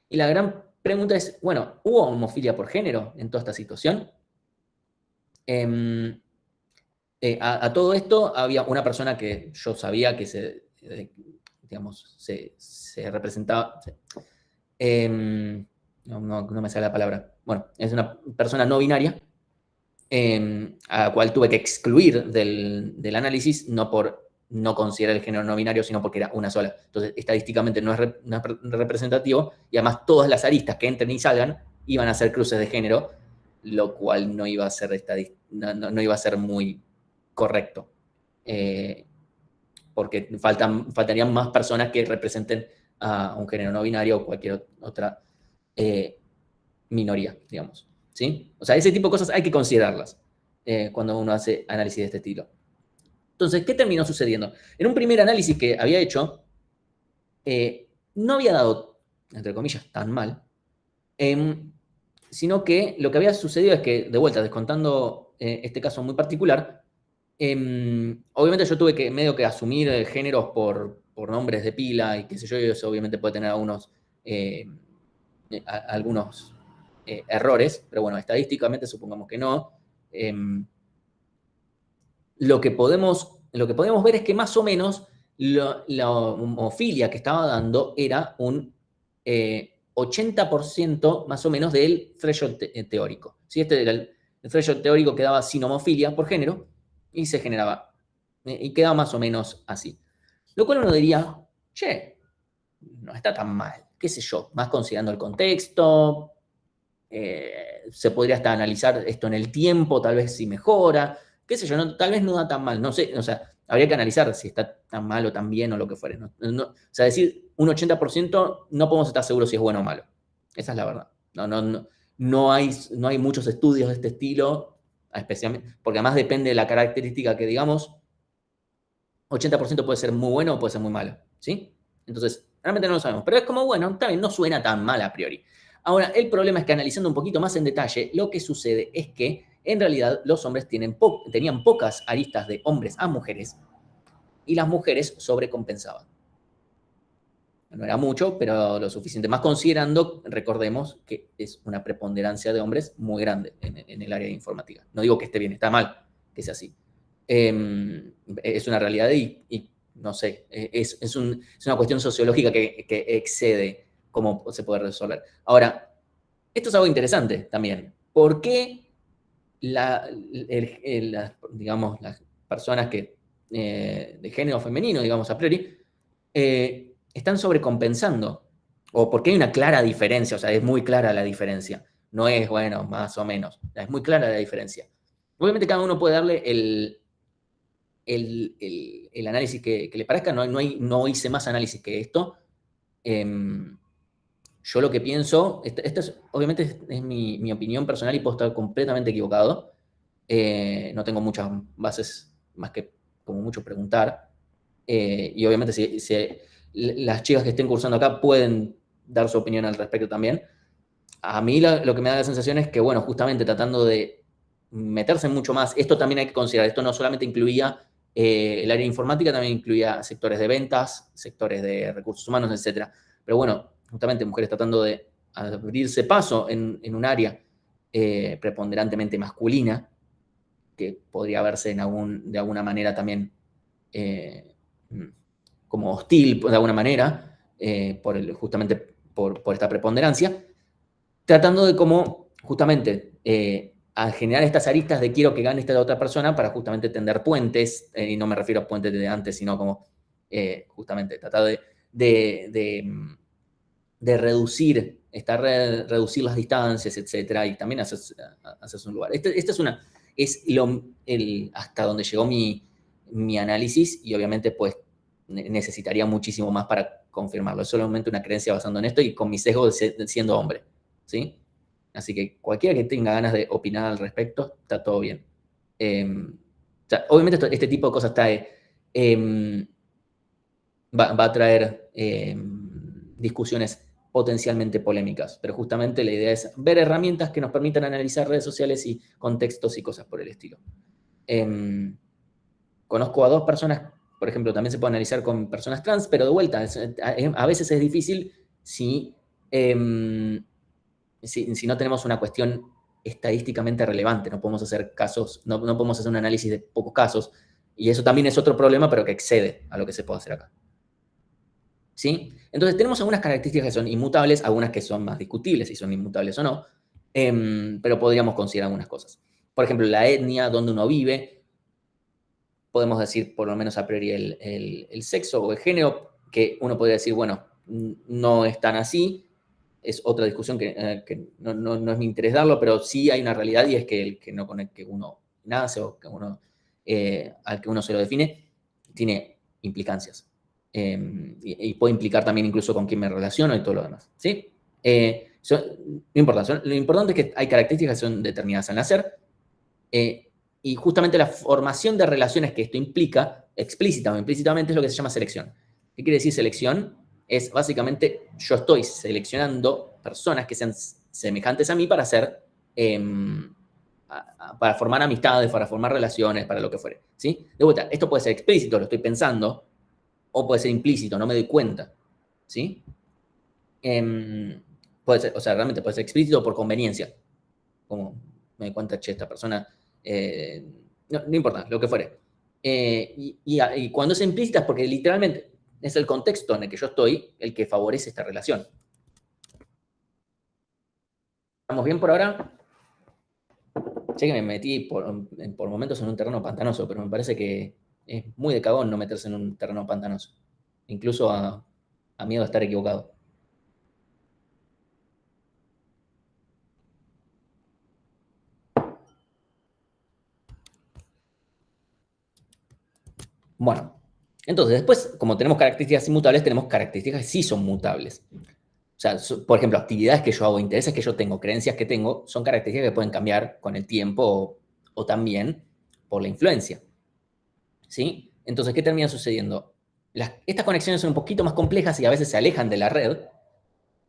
Y la gran pregunta es, bueno, ¿hubo homofilia por género en toda esta situación? A todo esto había una persona que yo sabía que se representaba, no me sale la palabra, bueno, es una persona no binaria, a la cual tuve que excluir del análisis, no por no considerar el género no binario, sino porque era una sola. Entonces, estadísticamente no es representativo, y además todas las aristas que entren y salgan iban a ser cruces de género, lo cual no iba a ser, no iba a ser muy correcto. Porque faltarían más personas que representen a un género no binario o cualquier otra minoría, digamos. ¿Sí? O sea, ese tipo de cosas hay que considerarlas cuando uno hace análisis de este estilo. Entonces, ¿qué terminó sucediendo? En un primer análisis que había hecho, no había dado, entre comillas, tan mal, sino que lo que había sucedido es que, de vuelta, descontando este caso muy particular, obviamente yo tuve que medio que asumir géneros por nombres de pila y qué sé yo, y eso obviamente puede tener algunos errores, pero bueno, estadísticamente supongamos que no. Lo que podemos ver es que más o menos la homofilia que estaba dando era un 80% más o menos del threshold teórico. ¿Sí? Este era el threshold teórico que daba sin homofilia por género y se generaba, y quedaba más o menos así. Lo cual uno diría, che, no está tan mal, qué sé yo, más considerando el contexto, se podría hasta analizar esto en el tiempo, tal vez si mejora, qué sé yo, tal vez no da tan mal, no sé, o sea, habría que analizar si está tan mal o tan bien o lo que fuere. O sea, decir un 80% no podemos estar seguros si es bueno o malo. Esa es la verdad. No hay muchos estudios de este estilo, especialmente, porque además depende de la característica que digamos, 80% puede ser muy bueno o puede ser muy malo, ¿sí? Entonces, realmente no lo sabemos, pero es como, bueno, también no suena tan mal a priori. Ahora, el problema es que analizando un poquito más en detalle, lo que sucede es que en realidad los hombres tenían pocas aristas de hombres a mujeres y las mujeres sobrecompensaban. No era mucho, pero lo suficiente. Más considerando, recordemos, que es una preponderancia de hombres muy grande en el área de informática. No digo que esté bien, está mal que sea así. Es una realidad y no sé, es una cuestión sociológica que excede cómo se puede resolver. Ahora, esto es algo interesante también. ¿Por qué digamos, las personas de género femenino, digamos, a priori, están sobrecompensando? ¿O porque hay una clara diferencia? O sea, es muy clara la diferencia. No es, bueno, más o menos. Es muy clara la diferencia. Obviamente cada uno puede darle el análisis que le parezca. No hice más análisis que esto. Yo lo que pienso, obviamente es mi opinión personal y puedo estar completamente equivocado. No tengo muchas bases más que como mucho preguntar. Y obviamente si las chicas que estén cursando acá pueden dar su opinión al respecto también. A mí lo que me da la sensación es que, bueno, justamente tratando de meterse mucho más, esto también hay que considerar, esto no solamente incluía el área informática, también incluía sectores de ventas, sectores de recursos humanos, etc. Pero bueno, justamente mujeres tratando de abrirse paso en un área preponderantemente masculina, que podría verse de alguna manera también como hostil, de alguna manera, justamente por esta preponderancia, tratando de cómo justamente a generar estas aristas de quiero que gane esta otra persona para justamente tender puentes, y no me refiero a puentes de antes, sino como justamente tratar de reducir esta red, reducir las distancias, etcétera, y también haces un lugar. Este es hasta donde llegó mi análisis, y obviamente pues necesitaría muchísimo más para confirmarlo. Es solamente una creencia basando en esto y con mi sesgo siendo hombre, ¿sí? Así que cualquiera que tenga ganas de opinar al respecto, está todo bien. O sea, obviamente este tipo de cosas va a traer discusiones potencialmente polémicas, pero justamente la idea es ver herramientas que nos permitan analizar redes sociales y contextos y cosas por el estilo. Conozco a 2 personas, por ejemplo, también se puede analizar con personas trans, pero de vuelta, a veces es difícil si no tenemos una cuestión estadísticamente relevante, no podemos hacer no podemos hacer un análisis de pocos casos, y eso también es otro problema, pero que excede a lo que se puede hacer acá. ¿Sí? Entonces tenemos algunas características que son inmutables, algunas que son más discutibles si son inmutables o no, pero podríamos considerar algunas cosas. Por ejemplo, la etnia, donde uno vive, podemos decir por lo menos a priori el sexo o el género, que uno podría decir, bueno, no es tan así, es otra discusión que no es mi interés darlo, pero sí hay una realidad y es que el que no con el que uno nace o que al que uno se lo define, tiene implicancias. Y puede implicar también incluso con quién me relaciono y todo lo demás. ¿Sí? Lo importante es que hay características que son determinadas al nacer, y justamente la formación de relaciones que esto implica, explícita o implícitamente, es lo que se llama selección. ¿Qué quiere decir selección? Es básicamente yo estoy seleccionando personas que sean semejantes a mí para para formar amistades, para formar relaciones, para lo que fuere. ¿Sí? De vuelta, esto puede ser explícito, lo estoy pensando, o puede ser implícito, no me doy cuenta. ¿Sí? Puede ser, o sea, realmente puede ser explícito por conveniencia. Como me doy cuenta, che, esta persona, no importa, lo que fuere. Y cuando es implícita es porque literalmente es el contexto en el que yo estoy el que favorece esta relación. ¿Estamos bien por ahora? Sé que me metí por momentos en un terreno pantanoso, pero me parece que es muy de cagón no meterse en un terreno pantanoso. Incluso a miedo a estar equivocado. Bueno, entonces después, como tenemos características inmutables, tenemos características que sí son mutables. O sea, por ejemplo, actividades que yo hago, intereses que yo tengo, creencias que tengo, son características que pueden cambiar con el tiempo o también por la influencia. ¿Sí? Entonces, ¿qué termina sucediendo? Estas conexiones son un poquito más complejas y a veces se alejan de la red,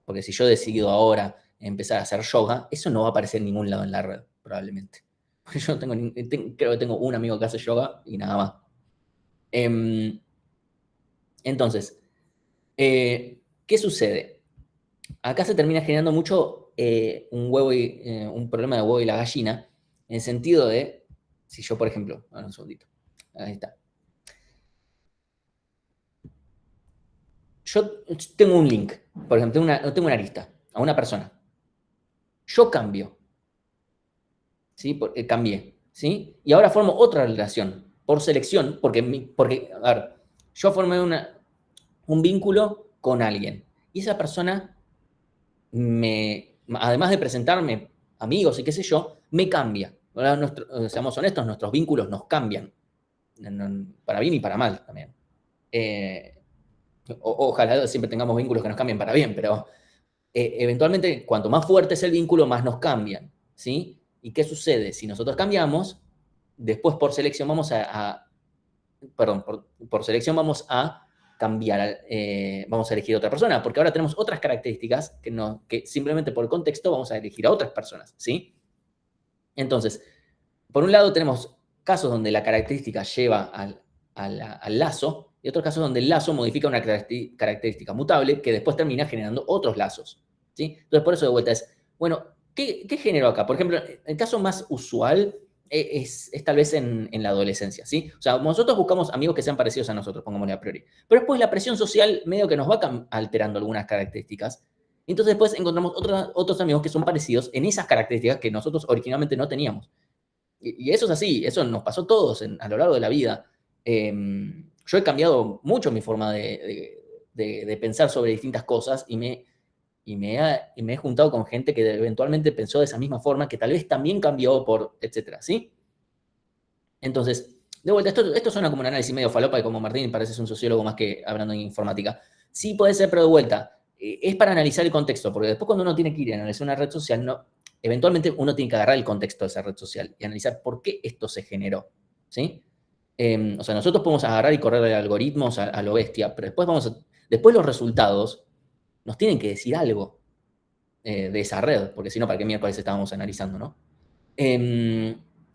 porque si yo decido ahora empezar a hacer yoga, eso no va a aparecer en ningún lado en la red, probablemente. Yo creo que tengo un amigo que hace yoga y nada más. Entonces, ¿qué sucede? Acá se termina generando mucho un problema de huevo y la gallina, en el sentido de, si yo, por ejemplo, un segundito, ahí está. Yo tengo un link, por ejemplo, tengo una lista a una persona. Yo cambio, ¿sí? Cambié, ¿sí? Y ahora formo otra relación por selección, porque a ver, yo formé un vínculo con alguien y esa persona además de presentarme amigos y qué sé yo, me cambia. Seamos honestos, nuestros vínculos nos cambian, para bien y para mal también. Ojalá siempre tengamos vínculos que nos cambien para bien, pero eventualmente cuanto más fuerte es el vínculo, más nos cambian, ¿sí? ¿Y qué sucede? Si nosotros cambiamos, después por selección por selección vamos a cambiar, vamos a elegir a otra persona, porque ahora tenemos otras características que simplemente por el contexto vamos a elegir a otras personas, ¿sí? Entonces, por un lado tenemos casos donde la característica lleva al lazo y otros casos donde el lazo modifica una característica mutable que después termina generando otros lazos, ¿sí? Entonces, por eso de vuelta es, bueno, ¿qué género acá? Por ejemplo, el caso más usual es tal vez en la adolescencia, ¿sí? O sea, nosotros buscamos amigos que sean parecidos a nosotros, pongámosle a priori. Pero después la presión social medio que nos va alterando algunas características. Entonces después encontramos otros amigos que son parecidos en esas características que nosotros originalmente no teníamos. Y eso es así, eso nos pasó a todos a lo largo de la vida. Yo he cambiado mucho mi forma de pensar sobre distintas cosas y me he juntado con gente que eventualmente pensó de esa misma forma, que tal vez también cambió etcétera, ¿sí? Entonces, de vuelta, esto suena como un análisis medio falopa y como Martín parece un sociólogo más que hablando de informática. Sí puede ser, pero de vuelta, es para analizar el contexto, porque después cuando uno tiene que ir a analizar una red social, eventualmente uno tiene que agarrar el contexto de esa red social y analizar por qué esto se generó, ¿sí? O sea, nosotros podemos agarrar y correr algoritmos a lo bestia, pero después los resultados nos tienen que decir algo de esa red, porque si no, ¿para qué miércoles estábamos analizando, no?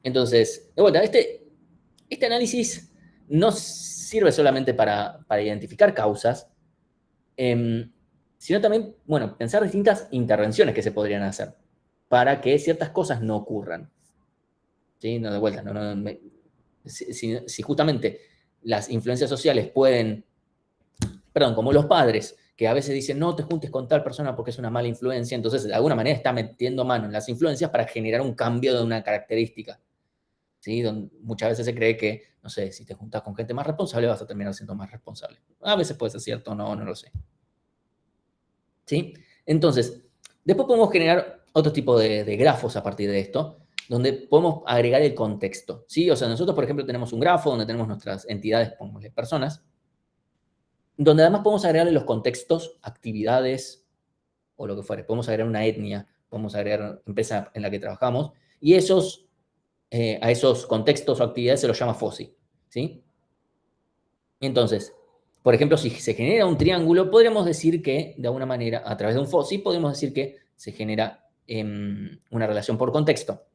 Entonces, de vuelta, este análisis no sirve solamente para identificar causas, sino también, bueno, pensar distintas intervenciones que se podrían hacer para que ciertas cosas no ocurran. ¿Sí? No, de vuelta, si justamente las influencias sociales como los padres, que a veces dicen, no te juntes con tal persona porque es una mala influencia, entonces de alguna manera está metiendo mano en las influencias para generar un cambio de una característica. ¿Sí? Donde muchas veces se cree que, no sé, si te juntas con gente más responsable vas a terminar siendo más responsable. A veces puede ser cierto, no lo sé. ¿Sí? Entonces, después podemos generar otro tipo de grafos a partir de esto, donde podemos agregar el contexto, ¿sí? O sea, nosotros, por ejemplo, tenemos un grafo donde tenemos nuestras entidades, pongámosle personas, donde además podemos agregarle los contextos, actividades o lo que fuere. Podemos agregar una etnia, podemos agregar empresa en la que trabajamos, y a esos contextos o actividades se los llama FOSI, ¿sí? Entonces, por ejemplo, si se genera un triángulo, podríamos decir que, de alguna manera, a través de un FOSI, podemos decir que se genera una relación por contexto.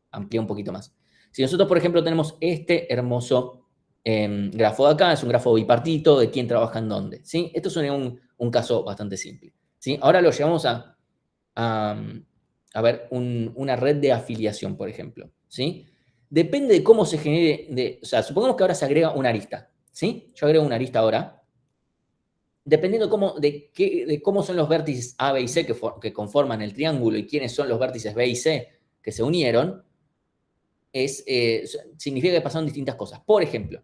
Amplía un poquito más. Si nosotros, por ejemplo, tenemos este hermoso grafo de acá, es un grafo bipartito de quién trabaja en dónde, ¿sí? Esto sería un caso bastante simple, ¿sí? Ahora lo llevamos a ver una red de afiliación, por ejemplo, ¿sí? Depende de cómo se genere, o sea, supongamos que ahora se agrega una arista, ¿sí? Yo agrego una arista ahora. Dependiendo de cómo son los vértices A, B y C que conforman el triángulo y quiénes son los vértices B y C que se unieron, significa que pasaron distintas cosas. Por ejemplo,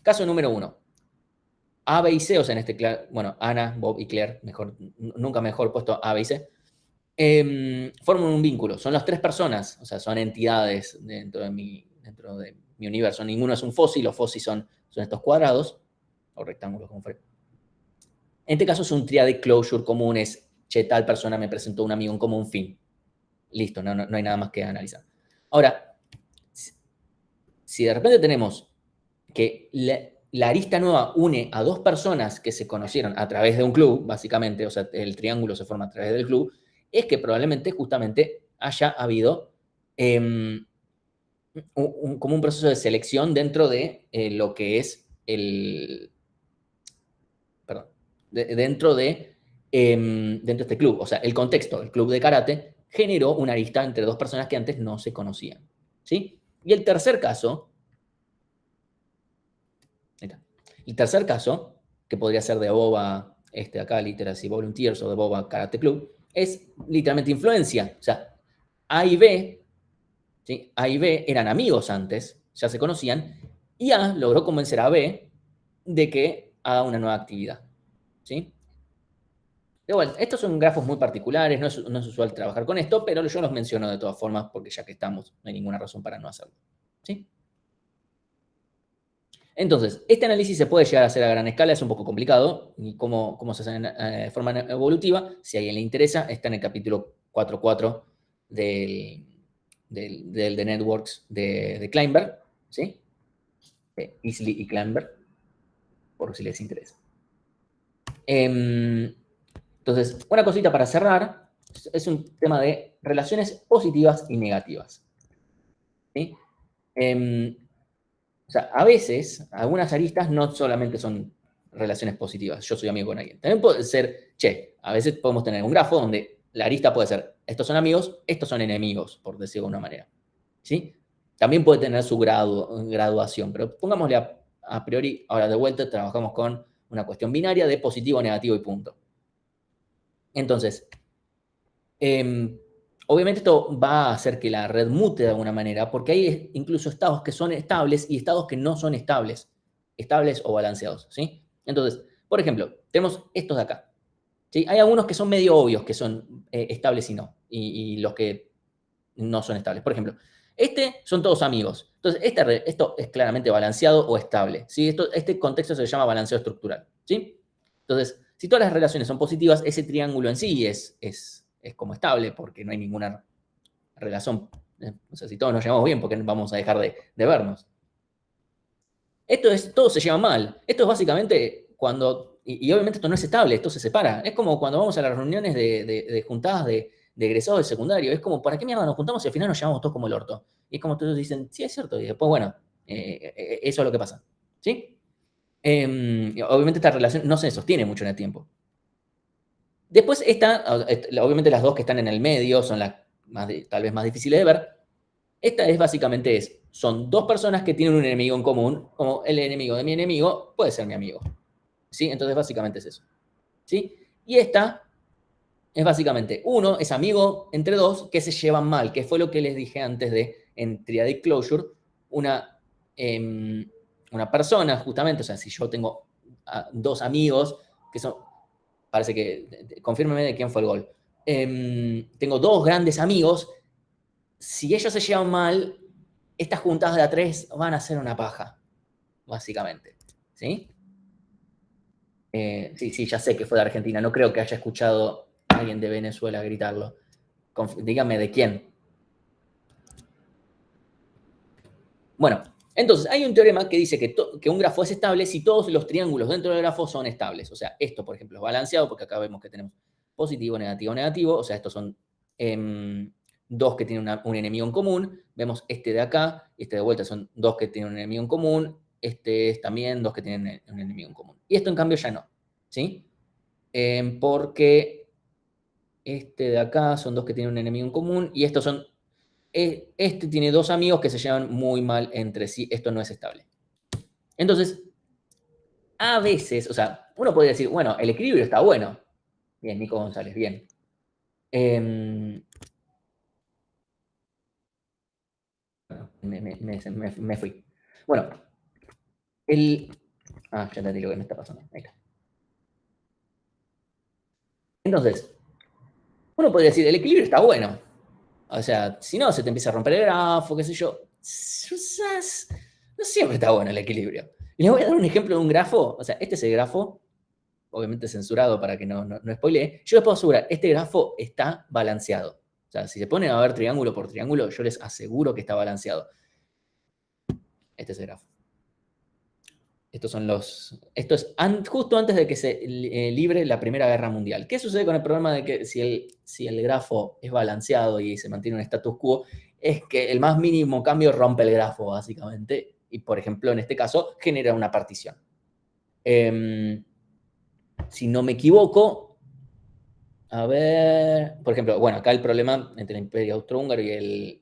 caso número 1. A, B y C, o sea, bueno, Ana, Bob y Claire, nunca mejor puesto A, B y C, forman un vínculo. Son las 3 personas, o sea, son entidades dentro de mi universo. Ninguno es un fósil, los fósiles son estos cuadrados, o rectángulos, como fuera. En este caso es un triade closure común, tal persona me presentó un amigo en común, fin. Listo, no hay nada más que analizar. Ahora, si de repente tenemos que la arista nueva une a 2 personas que se conocieron a través de un club, básicamente, o sea, el triángulo se forma a través del club, es que probablemente justamente haya habido como un proceso de selección dentro de lo que es perdón, dentro de este club. O sea, el contexto, el club de karate, generó una arista entre dos personas que antes no se conocían. ¿Sí? Y el tercer caso, que podría ser de Boba, acá, Literacy Volunteers, o de Boba Karate Club, es literalmente influencia. O sea, A y B, ¿sí? A y B eran amigos antes, ya se conocían, y A logró convencer a B de que haga una nueva actividad. ¿Sí? De vuelta, estos son grafos muy particulares, no es usual trabajar con esto, pero yo los menciono de todas formas porque ya que estamos, no hay ninguna razón para no hacerlo. ¿Sí? Entonces, este análisis se puede llegar a hacer a gran escala, es un poco complicado, y cómo se hace de forma evolutiva. Si a alguien le interesa, está en el capítulo 4.4 de Networks de Kleinberg, ¿sí? Easley y Kleinberg, por si les interesa. Entonces, una cosita para cerrar, es un tema de relaciones positivas y negativas. ¿Sí? O sea, a veces, algunas aristas no solamente son relaciones positivas, yo soy amigo con alguien. También puede ser, a veces podemos tener un grafo donde la arista puede ser, estos son amigos, estos son enemigos, por decirlo de una manera. ¿Sí? También puede tener su graduación, pero pongámosle a priori, ahora de vuelta trabajamos con una cuestión binaria de positivo, negativo y punto. Entonces, obviamente esto va a hacer que la red mute de alguna manera, porque hay incluso estados que son estables y estados que no son estables o balanceados, ¿sí? Entonces, por ejemplo, tenemos estos de acá, ¿sí? Hay algunos que son medio obvios que son estables y no, y los que no son estables. Por ejemplo, son todos amigos. Entonces, esto es claramente balanceado o estable, ¿sí? Este contexto se llama balanceo estructural, ¿sí? Entonces, si todas las relaciones son positivas, ese triángulo en sí es como estable porque no hay ninguna relación. O sea, si todos nos llevamos bien, ¿por qué vamos a dejar de vernos? Todo se lleva mal. Esto es básicamente cuando, y obviamente esto no es estable, esto se separa. Es como cuando vamos a las reuniones de juntadas de egresados de secundario. Es como, ¿para qué mierda nos juntamos y al final nos llevamos todos como el orto? Y es como todos dicen, sí, es cierto. Y después, bueno, eso es lo que pasa. ¿Sí? Obviamente esta relación no se sostiene mucho en el tiempo. Después obviamente las dos que están en el medio son las tal vez más difíciles de ver. Esta es básicamente son dos personas que tienen un enemigo en común, como el enemigo de mi enemigo puede ser mi amigo. ¿Sí? Entonces básicamente es eso. ¿Sí? Y esta es básicamente, uno es amigo entre dos que se llevan mal, que fue lo que les dije antes en Triadic Closure, una persona justamente, o sea, si yo tengo dos amigos que son, parece que, confírmeme de quién fue el gol. Tengo dos grandes amigos, si ellos se llevan mal, estas juntadas de a tres van a ser una paja, básicamente. ¿Sí? Sí, ya sé que fue de Argentina, no creo que haya escuchado a alguien de Venezuela gritarlo. Dígame de quién. Bueno, entonces hay un teorema que dice que un grafo es estable si todos los triángulos dentro del grafo son estables. O sea, esto, por ejemplo, es balanceado porque acá vemos que tenemos positivo, negativo, negativo. O sea, estos son dos que tienen un enemigo en común. Vemos este de acá, este de vuelta son dos que tienen un enemigo en común. Este es también dos que tienen un enemigo en común. Y esto en cambio ya no, ¿sí? Porque este de acá son dos que tienen un enemigo en común y estos son este tiene dos amigos que se llevan muy mal entre sí, esto no es estable. Entonces, a veces, o sea, uno podría decir, bueno, el equilibrio está bueno. Bien, Nico González, bien. Me fui. Bueno, ya te digo que me está pasando. Ahí está. Entonces, uno podría decir, el equilibrio está bueno. O sea, si no, se te empieza a romper el grafo, qué sé yo. No siempre está bueno el equilibrio. Y les voy a dar un ejemplo de un grafo. O sea, este es el grafo, obviamente censurado para que no spoilee. Yo les puedo asegurar, este grafo está balanceado. O sea, si se ponen a ver triángulo por triángulo, yo les aseguro que está balanceado. Este es el grafo. Esto es justo antes de que se libre la Primera Guerra Mundial. ¿Qué sucede con el problema de que si el grafo es balanceado y se mantiene un status quo? es que el más mínimo cambio rompe el grafo, básicamente. Y, por ejemplo, en este caso, genera una partición. Si no me equivoco, a ver, por ejemplo, bueno, acá el problema entre el Imperio Austrohúngaro y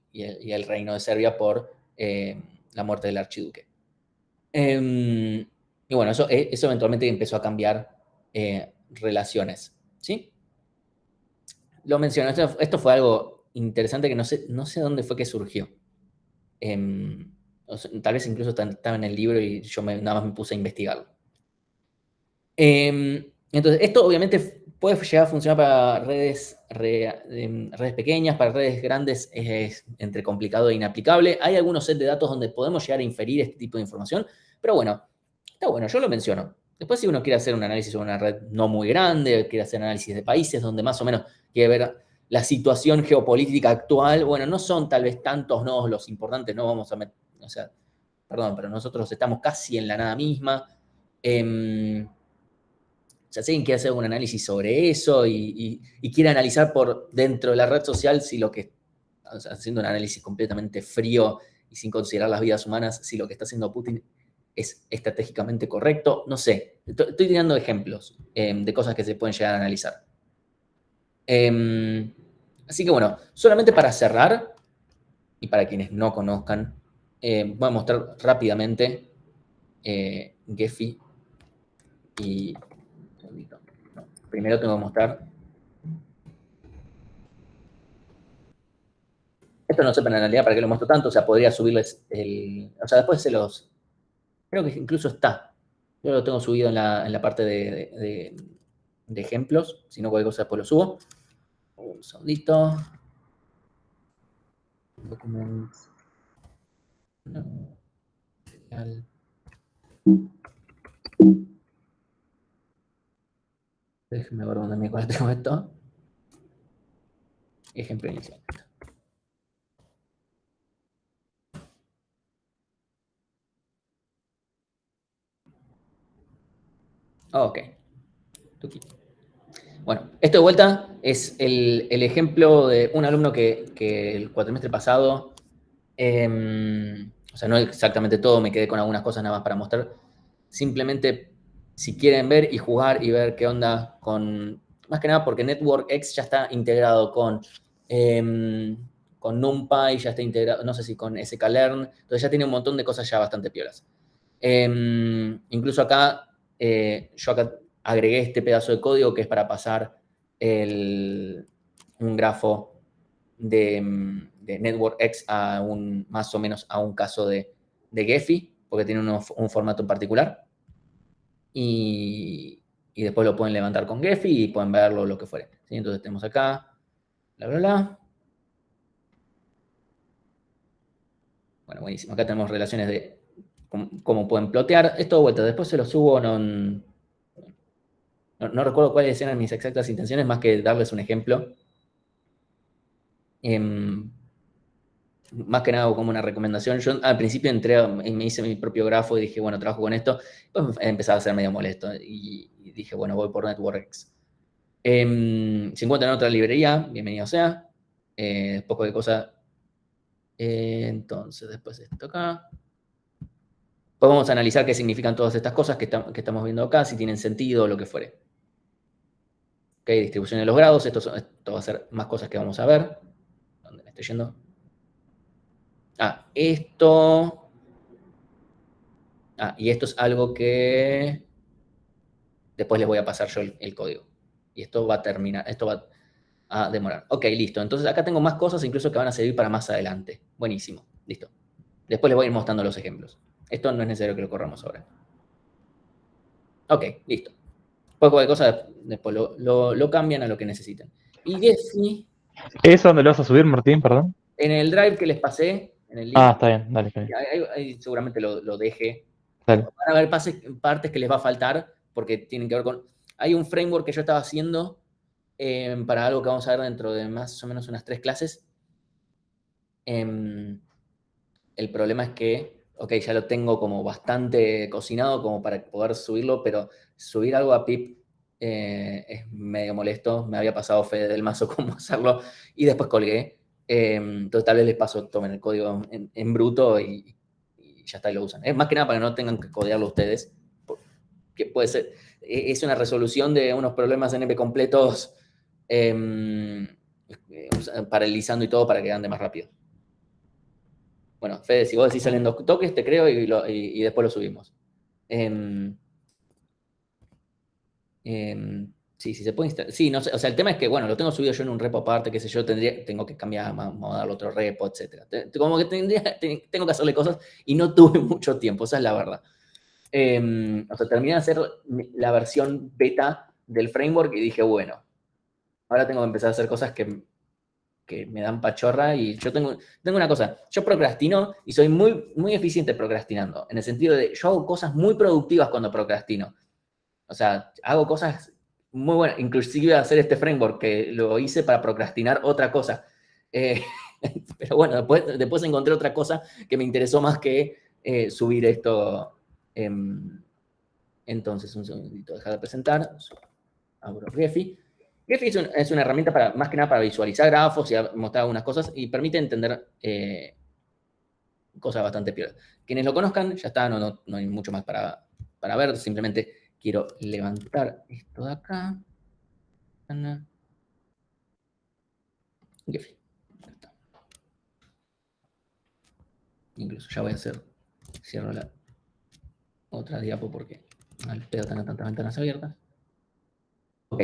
el Reino de Serbia por la muerte del archiduque. Y bueno, eso eventualmente empezó a cambiar relaciones, ¿sí? Lo menciono, esto fue algo interesante que no sé dónde fue que surgió. O sea, tal vez incluso estaba en el libro y yo nada más me puse a investigarlo. Entonces, esto obviamente puede llegar a funcionar para redes pequeñas, para redes grandes es entre complicado e inaplicable. Hay algunos sets de datos donde podemos llegar a inferir este tipo de información, pero bueno, está bueno, yo lo menciono. Después, si uno quiere hacer un análisis sobre una red no muy grande, quiere hacer análisis de países donde más o menos quiere ver la situación geopolítica actual, bueno, no son tal vez tantos nodos los importantes, no vamos a meter, o sea, perdón, pero nosotros estamos casi en la nada misma. O sea, si alguien quiere hacer un análisis sobre eso y quiere analizar por dentro de la red social si lo que, o sea, haciendo un análisis completamente frío y sin considerar las vidas humanas, si lo que está haciendo Putin es estratégicamente correcto, no sé. Estoy tirando ejemplos de cosas que se pueden llegar a analizar. Así que bueno, solamente para cerrar, y para quienes no conozcan, voy a mostrar rápidamente Gephi y... Primero tengo que mostrar. Esto no sé en realidad para qué lo muestro tanto, o sea, podría subirles el... O sea, después se los... Creo que incluso está. Yo lo tengo subido en la parte de ejemplos, si no cualquier cosa después lo subo. Un segundito. Documents. No. Déjenme ver dónde me tengo esto. Ejemplo inicial. Ok. Bueno, esto de vuelta es el ejemplo de un alumno que el cuatrimestre pasado, o sea, no exactamente todo, me quedé con algunas cosas nada más para mostrar. Simplemente, si quieren ver y jugar y ver qué onda con, más que nada porque NetworkX ya está integrado con NumPy, ya está integrado, no sé si con sklearn, entonces ya tiene un montón de cosas ya bastante piolas. Incluso acá, yo acá agregué este pedazo de código que es para pasar un grafo de NetworkX a más o menos a un caso de Gephi, porque tiene un formato en particular. Y después lo pueden levantar con Gephi y pueden verlo, lo que fuere. ¿Sí? Entonces tenemos acá, bla, bla, bla. Bueno, buenísimo. Acá tenemos relaciones de cómo pueden plotear. Esto de vuelta, después se lo subo, no recuerdo cuáles eran mis exactas intenciones, más que darles un ejemplo. Más que nada como una recomendación. Yo al principio entré y me hice mi propio grafo y dije, bueno, trabajo con esto. Después empezaba a ser medio molesto y dije, bueno, voy por NetworkX. Si encuentran otra librería, bienvenido sea. Poco de cosa. Entonces, después esto acá. Pues vamos a analizar qué significan todas estas cosas que estamos viendo acá, si tienen sentido o lo que fuere. Ok, distribución de los grados. Esto va a ser más cosas que vamos a ver. ¿Dónde me estoy yendo? Esto. Y esto es algo que después les voy a pasar yo el código. Y esto va a demorar. Ok, listo. Entonces acá tengo más cosas incluso que van a servir para más adelante. Buenísimo. Listo. Después les voy a ir mostrando los ejemplos. Esto no es necesario que lo corramos ahora. Ok, listo. Poco de cosas, después lo cambian a lo que necesiten. Y Gephi, ¿Eso dónde lo vas a subir, Martín, perdón? en el drive que les pasé, en el link, Está bien, dale, está bien. ahí seguramente lo deje. Dale. Van a haber partes que les va a faltar porque tienen que ver con... Hay un framework que yo estaba haciendo para algo que vamos a ver dentro de más o menos unas 3 clases. El problema es que, ok, ya lo tengo como bastante cocinado como para poder subirlo, pero subir algo a pip es medio molesto. Me había pasado Fede del Mazo cómo hacerlo y después colgué. Entonces tal vez les paso, tomen el código en bruto y ya está, y lo usan. Es más que nada para que no tengan que codearlo ustedes, que puede ser, es una resolución de unos problemas NP completos paralelizando y todo para que ande más rápido. Bueno, Fede, si vos decís salen 2 toques, te creo y después lo subimos. Sí, sí, se puede instalar. Sí, no sé, o sea, el tema es que, bueno, lo tengo subido yo en un repo aparte, qué sé yo, tengo que cambiar, modar otro repo, etc. Como que tengo que hacerle cosas y no tuve mucho tiempo, esa es la verdad. O sea, terminé de hacer la versión beta del framework y dije, bueno, ahora tengo que empezar a hacer cosas que me dan pachorra y yo tengo una cosa, yo procrastino y soy muy, muy eficiente procrastinando, en el sentido de yo hago cosas muy productivas cuando procrastino. O sea, hago cosas muy buenas, inclusive hacer este framework que lo hice para procrastinar otra cosa. Eh, pero bueno, después encontré otra cosa que me interesó más que subir esto. Entonces, un segundito, dejar de presentar. Abro Gephi. Gephi es una herramienta para, más que nada para visualizar grafos y mostrar algunas cosas y permite entender cosas bastante peores. Quienes lo conozcan, ya está, no hay mucho más para ver, simplemente quiero levantar esto de acá. Gephi. Incluso ya voy a hacer, cierro la otra diapo porque al pedo tener tantas ventanas abiertas. Ok.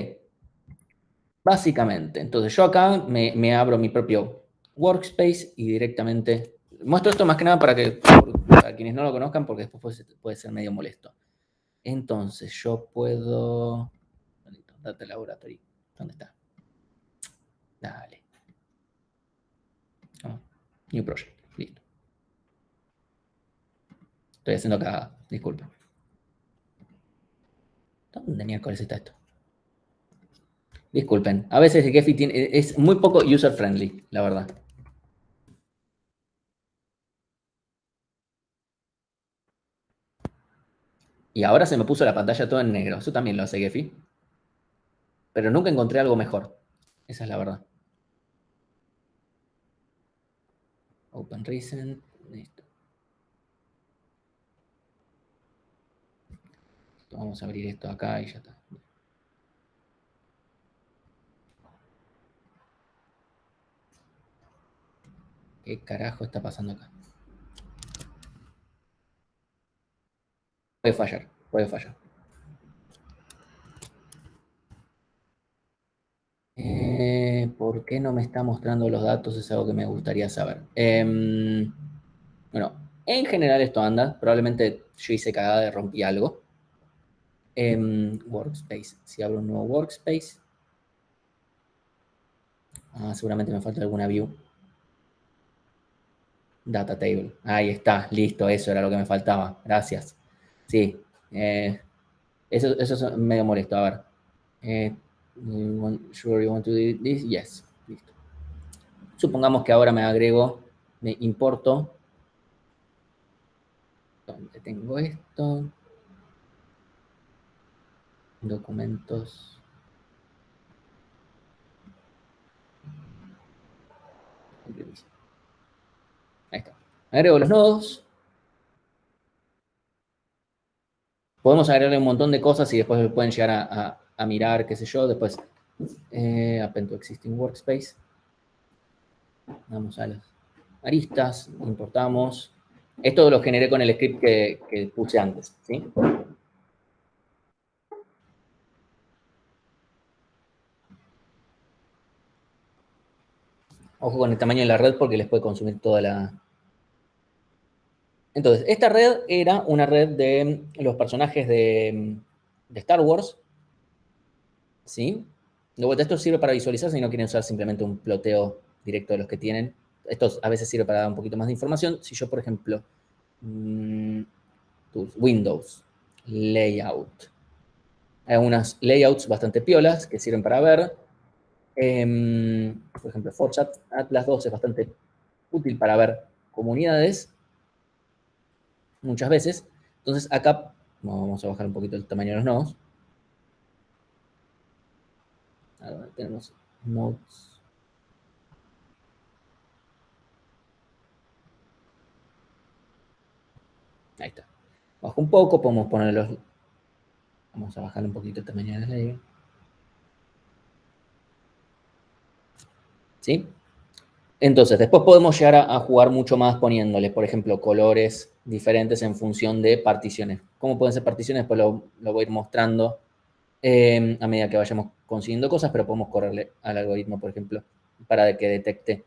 Básicamente, entonces yo acá me abro mi propio workspace y directamente muestro esto más que nada para quienes no lo conozcan porque después puede ser medio molesto. Entonces yo puedo... Data Laboratory. ¿Dónde está? Dale. Oh, New Project. Listo. Estoy haciendo acá. Disculpa. ¿Dónde miércoles está esto? Disculpen. A veces el Gephi es muy poco user friendly, la verdad. Y ahora se me puso la pantalla toda en negro. Eso también lo hace Gephi. Pero nunca encontré algo mejor. Esa es la verdad. Open Recent. Listo. Vamos a abrir esto acá y ya está. ¿Qué carajo está pasando acá? Puede fallar, puede fallar. ¿Por qué no me está mostrando los datos? Es algo que me gustaría saber. Bueno, en general esto anda. Probablemente yo hice cagada y rompí algo. Workspace. Si abro un nuevo workspace. Seguramente me falta alguna view. Data table. Ahí está, listo. Eso era lo que me faltaba. Gracias. Sí. Eso es medio molesto. A ver. Sure you want to do this? Yes. Listo. Supongamos que ahora me importo. ¿Dónde tengo esto? Documentos. Ahí está. Agrego los nodos. Podemos agregarle un montón de cosas y después pueden llegar a mirar, qué sé yo. Después, append to existing workspace. Vamos a las aristas, importamos. Esto lo generé con el script que puse antes, ¿sí? Ojo con el tamaño de la red porque les puede consumir toda la... Entonces, esta red era una red de los personajes de Star Wars, ¿sí? De vuelta, esto sirve para visualizar si no quieren usar simplemente un ploteo directo de los que tienen. Esto a veces sirve para dar un poquito más de información. Si yo, por ejemplo, Windows, Layout. Hay unas layouts bastante piolas que sirven para ver. Por ejemplo, Forge Atlas 2 es bastante útil para ver comunidades, muchas veces. Entonces, acá vamos a bajar un poquito el tamaño de los nodos. Ahora tenemos nodes. Ahí está. Bajo un poco, podemos poner los... Vamos a bajar un poquito el tamaño de la ley. ¿Sí? Entonces, después podemos llegar a jugar mucho más poniéndole, por ejemplo, colores diferentes en función de particiones. ¿Cómo pueden ser particiones? Pues lo voy a ir mostrando a medida que vayamos consiguiendo cosas, pero podemos correrle al algoritmo, por ejemplo, para que detecte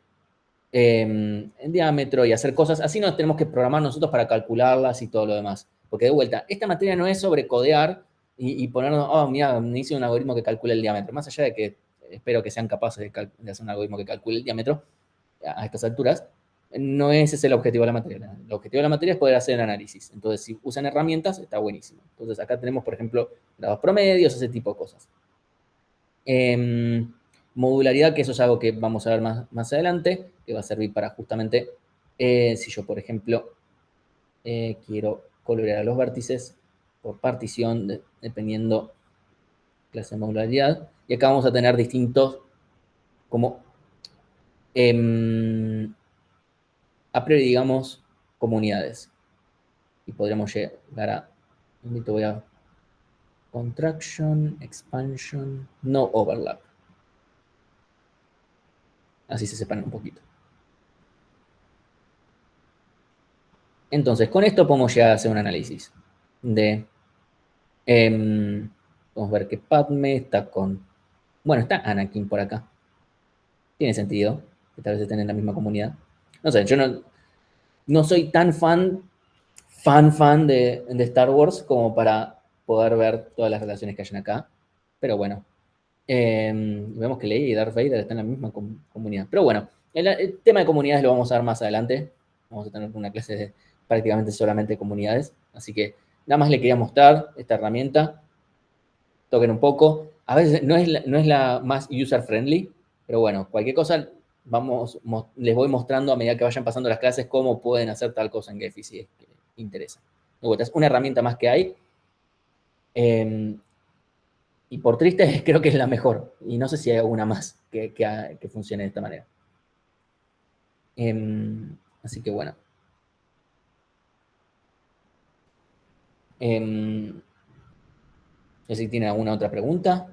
el diámetro y hacer cosas. Así no tenemos que programar nosotros para calcularlas y todo lo demás. Porque de vuelta, esta materia no es sobre codear y ponernos, oh, mira, me hice un algoritmo que calcule el diámetro. Más allá de que espero que sean capaces de hacer un algoritmo que calcule el diámetro a estas alturas, no ese es el objetivo de la materia. El objetivo de la materia es poder hacer análisis. Entonces, si usan herramientas, está buenísimo. Entonces, acá tenemos, por ejemplo, grados promedios, ese tipo de cosas. Modularidad, que eso es algo que vamos a ver más adelante, que va a servir para justamente, si yo, por ejemplo, quiero colorear a los vértices por partición, dependiendo clase de modularidad. Y acá vamos a tener distintos, como, a priori, digamos, comunidades. Y podríamos llegar a, voy a contraction, expansion, no overlap. Así se separan un poquito. Entonces, con esto podemos llegar a hacer un análisis de... Vamos a ver que Padme está con... Bueno, está Anakin por acá. Tiene sentido que tal vez estén en la misma comunidad. No sé, yo no soy tan fan de Star Wars como para poder ver todas las relaciones que hayan acá. Pero bueno, vemos que Leia y Darth Vader están en la misma comunidad. Pero bueno, el tema de comunidades lo vamos a ver más adelante. Vamos a tener una clase de prácticamente solamente comunidades. Así que nada más le quería mostrar esta herramienta. Toquen un poco. A veces no es la más user-friendly, pero bueno, cualquier cosa les voy mostrando a medida que vayan pasando las clases cómo pueden hacer tal cosa en Gephi si es que interesa. Es una herramienta más que hay. Y por triste, creo que es la mejor. Y no sé si hay alguna más que funcione de esta manera. Así que bueno. No sé si tienen alguna otra pregunta.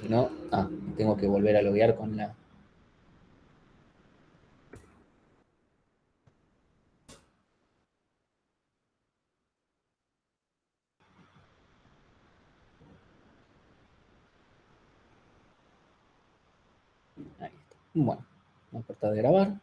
Si no, tengo que volver a loguear con la... Ahí está. Bueno, voy a cortar de grabar.